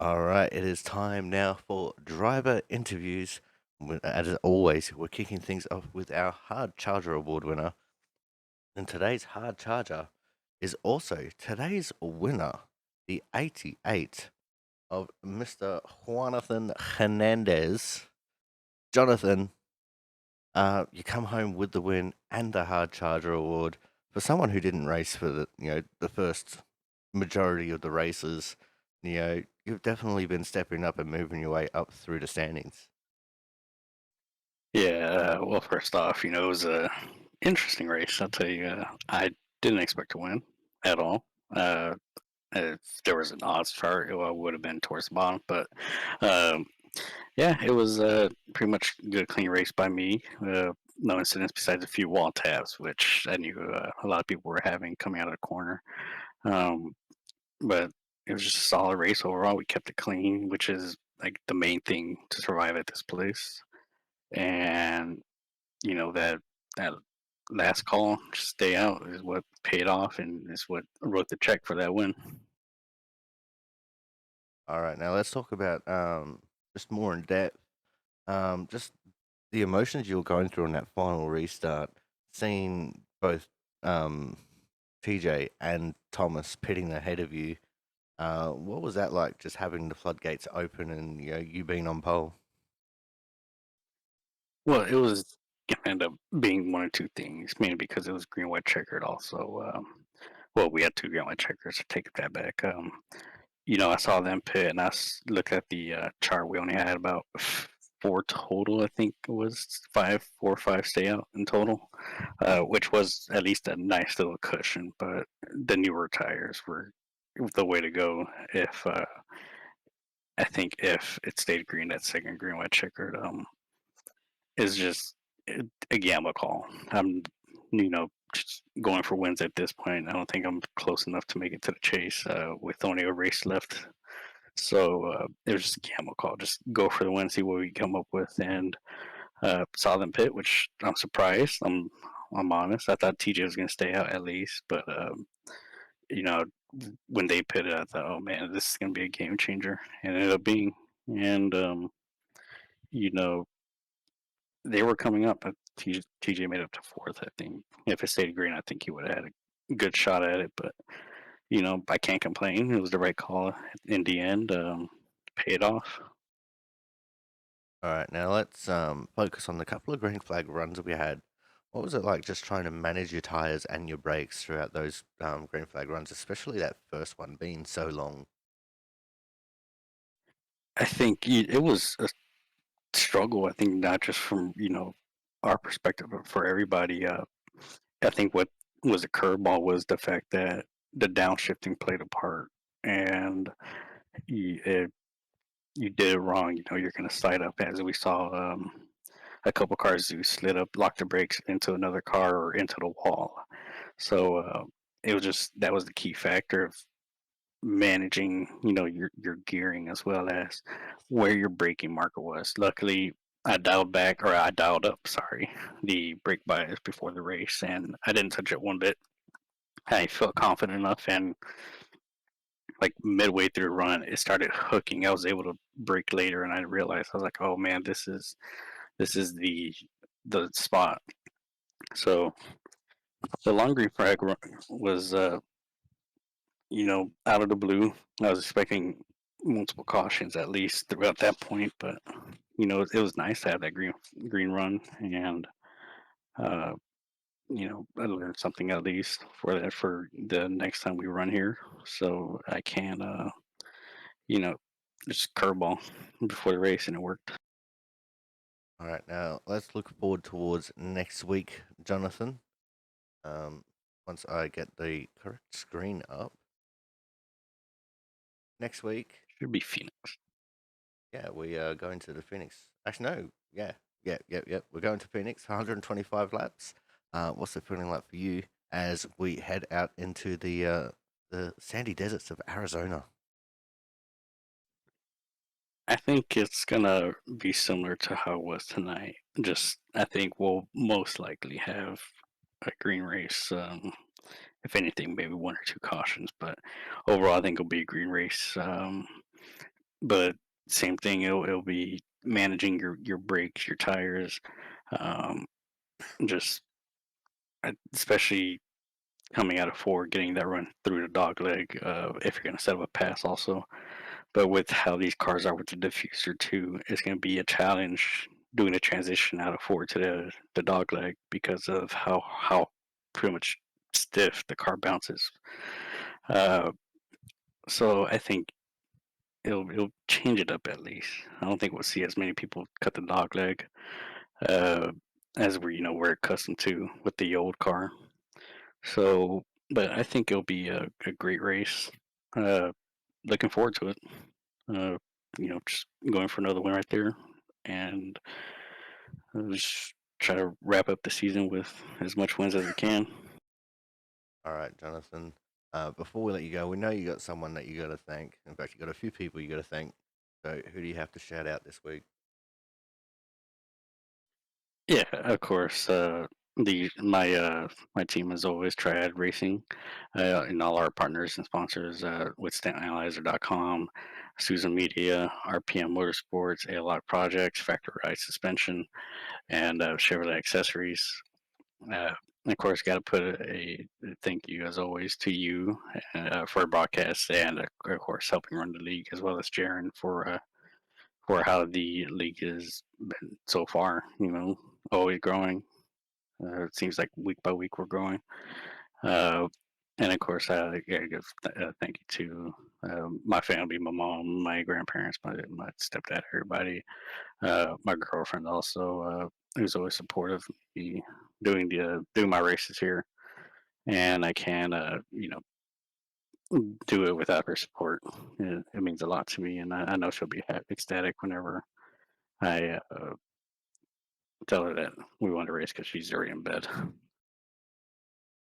All right, it is time now for driver interviews. As always, we're kicking things off with our Hard Charger Award winner. And today's Hard Charger is also today's winner, the 88 of Mr. Juanathan Hernandez. Jonathan, you come home with the win and the Hard Charger Award for someone who didn't race for the first majority of the races. You've definitely been stepping up and moving your way up through the standings. Yeah, well, first off, it was a interesting race. I'll tell you, I didn't expect to win at all. Uh, if there was an odds chart, I would have been towards the bottom. But um, yeah, it was pretty much a good, clean race by me. No incidents besides a few wall taps, which I knew a lot of people were having coming out of the corner. Um, but it was just a solid race overall. We kept it clean, which is like the main thing to survive at this place. And that last call, just stay out, is what paid off and is what wrote the check for that win. All right, now let's talk about just more in depth. Just the emotions you were going through on that final restart, seeing both um, TJ and Thomas pitting ahead of you. What was that like? Just having the floodgates open and you being on pole. Well, it was gonna end up being one or two things, mainly because it was green white checkered. Also, well, we had two green white checkers. To take that back. I saw them pit, and looked at the chart. We only had about four total. I think it was five, 4 or 5 stay out in total, which was at least a nice little cushion. But the newer tires were the way to go. If I think if it stayed green, that second green white checkered is just a gamble call. I'm, just going for wins at this point. I don't think I'm close enough to make it to the chase with only a race left. So it was just a gamble call. Just go for the win, see what we come up with, and saw them pit, which I'm surprised. I'm honest. I thought TJ was going to stay out at least, but you know, when they pitted, I thought, oh man, this is going to be a game changer, and it ended up being. And you know, they were coming up. But TJ made up to fourth. I think if it stayed green, I think he would have had a good shot at it. But I can't complain. It was the right call in the end. Paid off. All right, now let's focus on the couple of green flag runs that we had. What was it like just trying to manage your tires and your brakes throughout those green flag runs, especially that first one being so long? I think it was a struggle. I think not just from our perspective, but for everybody. I think what was a curveball was the fact that the downshifting played a part, and if you did it wrong, you're going to slide up. As we saw, a couple cars who slid up, locked the brakes into another car or into the wall. So it was just that was the key factor of managing, your gearing as well as where your braking marker was. Luckily, I dialed up, sorry, the brake bias before the race, and I didn't touch it one bit. I felt confident enough, and like midway through the run, it started hooking. I was able to brake later, and I realized I was like, "Oh man, this is the spot." So the long green flag was out of the blue. I was expecting multiple cautions at least throughout that point, but it was nice to have that green run, and uh, I learned something at least for that for the next time we run here, so I can you know just curveball before the race, and it worked. All right, now let's look forward towards next week, Jonathan. Um, Once I get the correct screen up. Next week, Should be Phoenix. yeah, we are going to the Phoenix. Actually, no, yeah. We're going to Phoenix, 125 laps. What's the feeling like for you as we head out into the sandy deserts of Arizona? I think it's gonna be similar to how it was tonight. Just I think we'll most likely have a green race. If anything, maybe one or two cautions, but overall, I think it'll be a green race. but same thing. It'll be managing your brakes, your tires, um, just especially coming out of four, getting that run through the dog leg. If you're gonna set up a pass, also. But with how these cars are with the diffuser too, it's gonna be a challenge doing the transition out of four to the dog leg because of how pretty much stiff the car bounces. Uh, so I think it'll change it up at least. I don't think we'll see as many people cut the dog leg uh, as we're accustomed to with the old car. So, but I think it'll be a great race. Uh, Looking forward to it. Uh, just going for another win right there, and just try to wrap up the season with as much wins as we can. All right, Jonathan. Before we let you go, we know you got someone that you got to thank. In fact, you got a few people you got to thank. So, who do you have to shout out this week? Yeah, of course. My team is always Triad Racing, and all our partners and sponsors with StantAnalyzer.com, Susan Media, RPM Motorsports, A-Lock Projects, Factor Ride Suspension, and Chevrolet Accessories. And of course, got to put a thank you as always to you for broadcasts and of course helping run the league, as well as Jaron for how the league has been so far. Always growing. It seems like week by week we're growing. Uh, and of course, I gotta give thank you to my family, my mom, my grandparents, my stepdad, everybody, my girlfriend also, who's always supportive of me doing my races here, and I can do it without her support. It means a lot to me, and I know she'll be ecstatic whenever I tell her that we want to race because she's already in bed.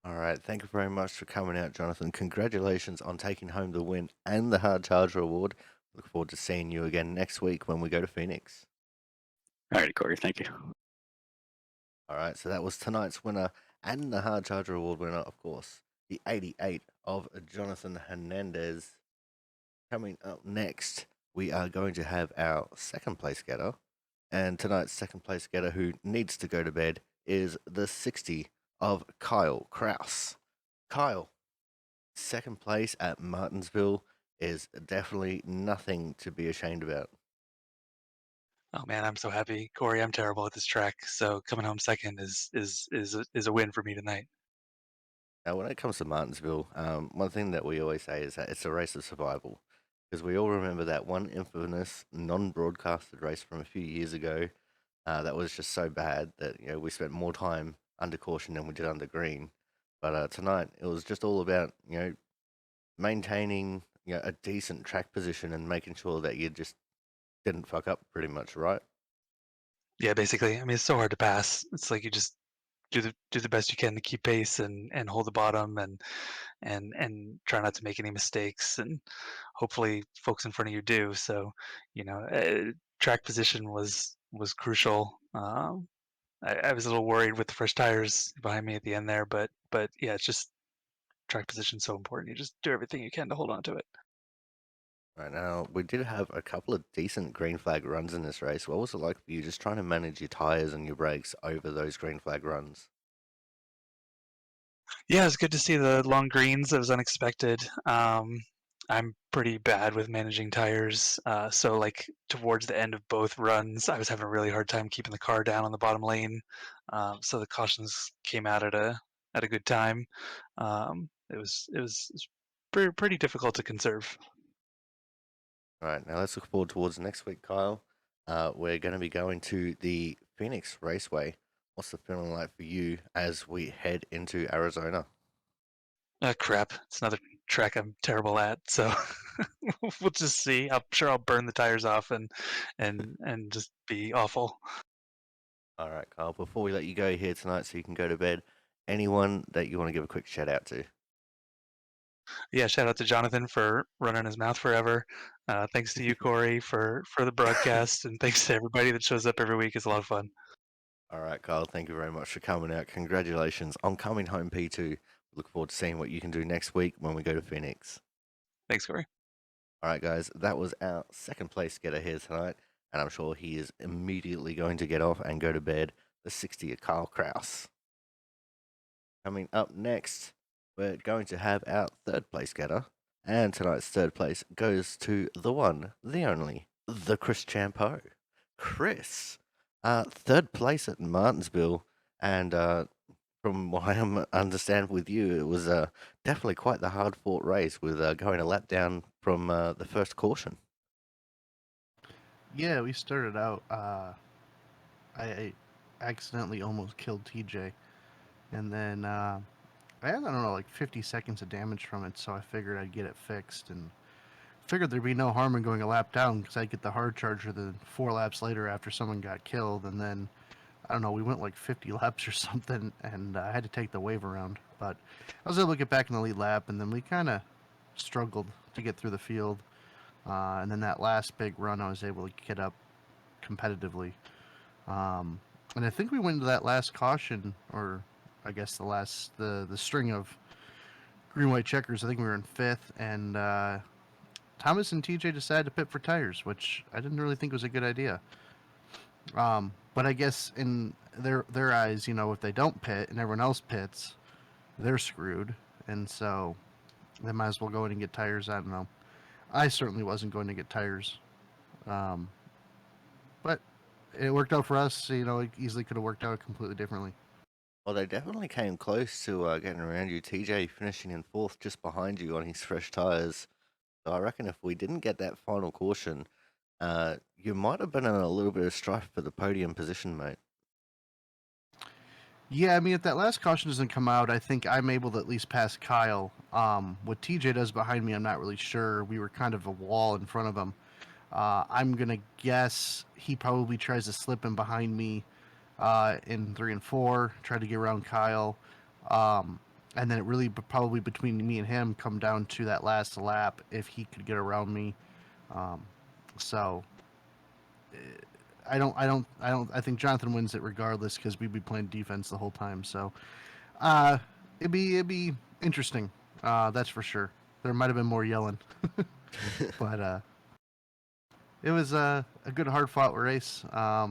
All right, thank you very much for coming out, Jonathan. Congratulations on taking home the win and the Hard Charger Award. Look forward to seeing you again next week when we go to Phoenix. All right, Corey, thank you. All right, so that was tonight's winner and the Hard Charger Award winner, of course, the 88 of Jonathan Hernandez. Coming up next, we are going to have our second place getter. And tonight's second place getter who needs to go to bed is the 60 of Kyle Kraus. Kyle, second place at Martinsville is definitely nothing to be ashamed about. Oh man, I'm so happy, Corey. I'm terrible at this track, so coming home second is a win for me tonight. Now, when it comes to Martinsville, one thing that we always say is that it's a race of survival. Because we all remember that one infamous non-broadcasted race from a few years ago that was just so bad that we spent more time under caution than we did under green. But tonight it was just all about maintaining a decent track position and making sure that you just didn't fuck up pretty much, right? Yeah, basically. I mean, it's so hard to pass. It's like you just do the best you can to keep pace and hold the bottom and try not to make any mistakes and hopefully folks in front of you do. So, track position was crucial. I was a little worried with the fresh tires behind me at the end there, but yeah, it's just track position so important. You just do everything you can to hold on to it. Right now, we did have a couple of decent green flag runs in this race. What was it like for you just trying to manage your tires and your brakes over those green flag runs? Yeah, it's good to see the long greens. It was unexpected. I'm pretty bad with managing tires, so like towards the end of both runs, I was having a really hard time keeping the car down on the bottom lane. So the cautions came out at a good time. It was pretty difficult to conserve. All right, now let's look forward towards next week, Kyle. We're going to be going to the Phoenix Raceway. What's the feeling like for you as we head into Arizona? Crap! It's another track I'm terrible at. So we'll just see. I'm sure I'll burn the tires off and just be awful. All right, Kyle, before we let you go here tonight so you can go to bed, anyone that you want to give a quick shout out to? Yeah, shout out to Jonathan for running his mouth forever. Thanks to you, Corey, for the broadcast, and thanks to everybody that shows up every week. It's a lot of fun. All right, Kyle, thank you very much for coming out. Congratulations on coming home P2. Look forward to seeing what you can do next week when we go to Phoenix. Thanks, Corey. All right, guys, that was our second place getter here tonight, and I'm sure he is immediately going to get off and go to bed. The 60 of Carl Kraus. Coming up next, we're going to have our third place getter, and tonight's third place goes to the one, the only, the Chris Champo. Chris, third place at Martinsville, and from what I understand with you, it was definitely quite the hard fought race with going a lap down from the first caution. Yeah, we started out. I accidentally almost killed TJ, and then I had, I don't know, like 50 seconds of damage from it, so I figured I'd get it fixed, and figured there'd be no harm in going a lap down because I'd get the hard charger then 4 laps later after someone got killed, and then I don't know, we went like 50 laps or something, and I had to take the wave around. But I was able to get back in the lead lap, and then we kind of struggled to get through the field. And then that last big run, I was able to get up competitively. And I think we went into that last caution, or I guess the string of green white checkers. I think we were in fifth, and Thomas and TJ decided to pit for tires, which I didn't really think was a good idea. But I guess in their eyes, you know, if they don't pit and everyone else pits, they're screwed, and so they might as well go in and get tires. I don't know. I certainly wasn't going to get tires, but it worked out for us. You know, it easily could have worked out completely differently. Well, they definitely came close to getting around you. TJ finishing in fourth just behind you on his fresh tires. So I reckon if we didn't get that final caution, you might have been in a little bit of strife for the podium position, mate. Yeah, I mean, if that last caution doesn't come out, I think I'm able to at least pass Kyle. What TJ does behind me, I'm not really sure. We were kind of a wall in front of him. I'm gonna guess he probably tries to slip in behind me in 3 and 4, try to get around Kyle, and then it really probably between me and him come down to that last lap if he could get around me. So I think Jonathan wins it regardless because we'd be playing defense the whole time. So it'd be interesting. That's for sure. There might have been more yelling, but it was a good hard fought race. I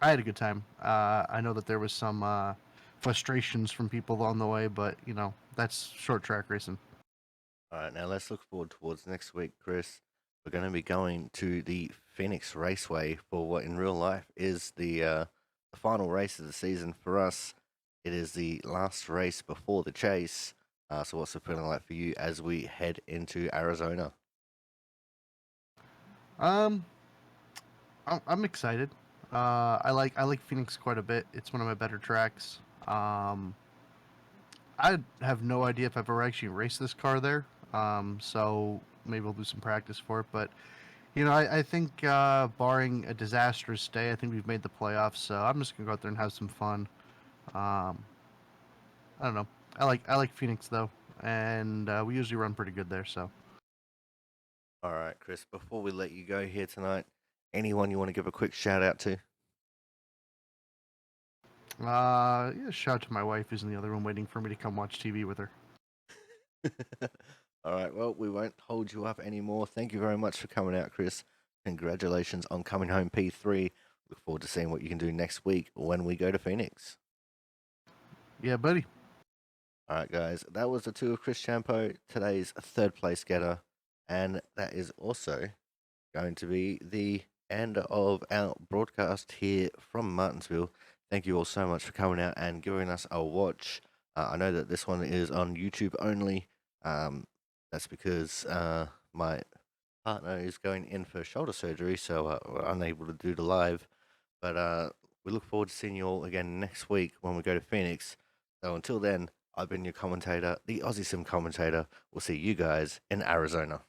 had a good time. I know that there was some frustrations from people along the way, but you know that's short track racing. All right, now let's look forward towards next week, Chris. We're going to be going to the Phoenix Raceway for what in real life is the final race of the season for us. It is the last race before the chase. So what's the feeling like for you as we head into Arizona? I'm excited. I like Phoenix quite a bit. It's one of my better tracks. I have no idea if I've ever actually raced this car there. So maybe we'll do some practice for it. But you know, I think barring a disastrous day, I think we've made the playoffs. So I'm just gonna go out there and have some fun. I don't know. I like Phoenix though, and we usually run pretty good there. So. All right, Chris, before we let you go here tonight, anyone you want to give a quick shout out to? Yeah, shout out to my wife who's in the other room waiting for me to come watch TV with her. All right, well, we won't hold you up anymore. Thank you very much for coming out, Chris. Congratulations on coming home P3. Look forward to seeing what you can do next week when we go to Phoenix. Yeah, buddy. All right, guys, that was the two of Chris Champo, today's third place getter. And that is also going to be the end of our broadcast here from Martinsville. Thank you all so much for coming out and giving us a watch. I know that this one is on YouTube only. That's because my partner is going in for shoulder surgery, so we're unable to do the live. But we look forward to seeing you all again next week when we go to Phoenix. So until then, I've been your commentator, the Aussie Sim commentator. We'll see you guys in Arizona.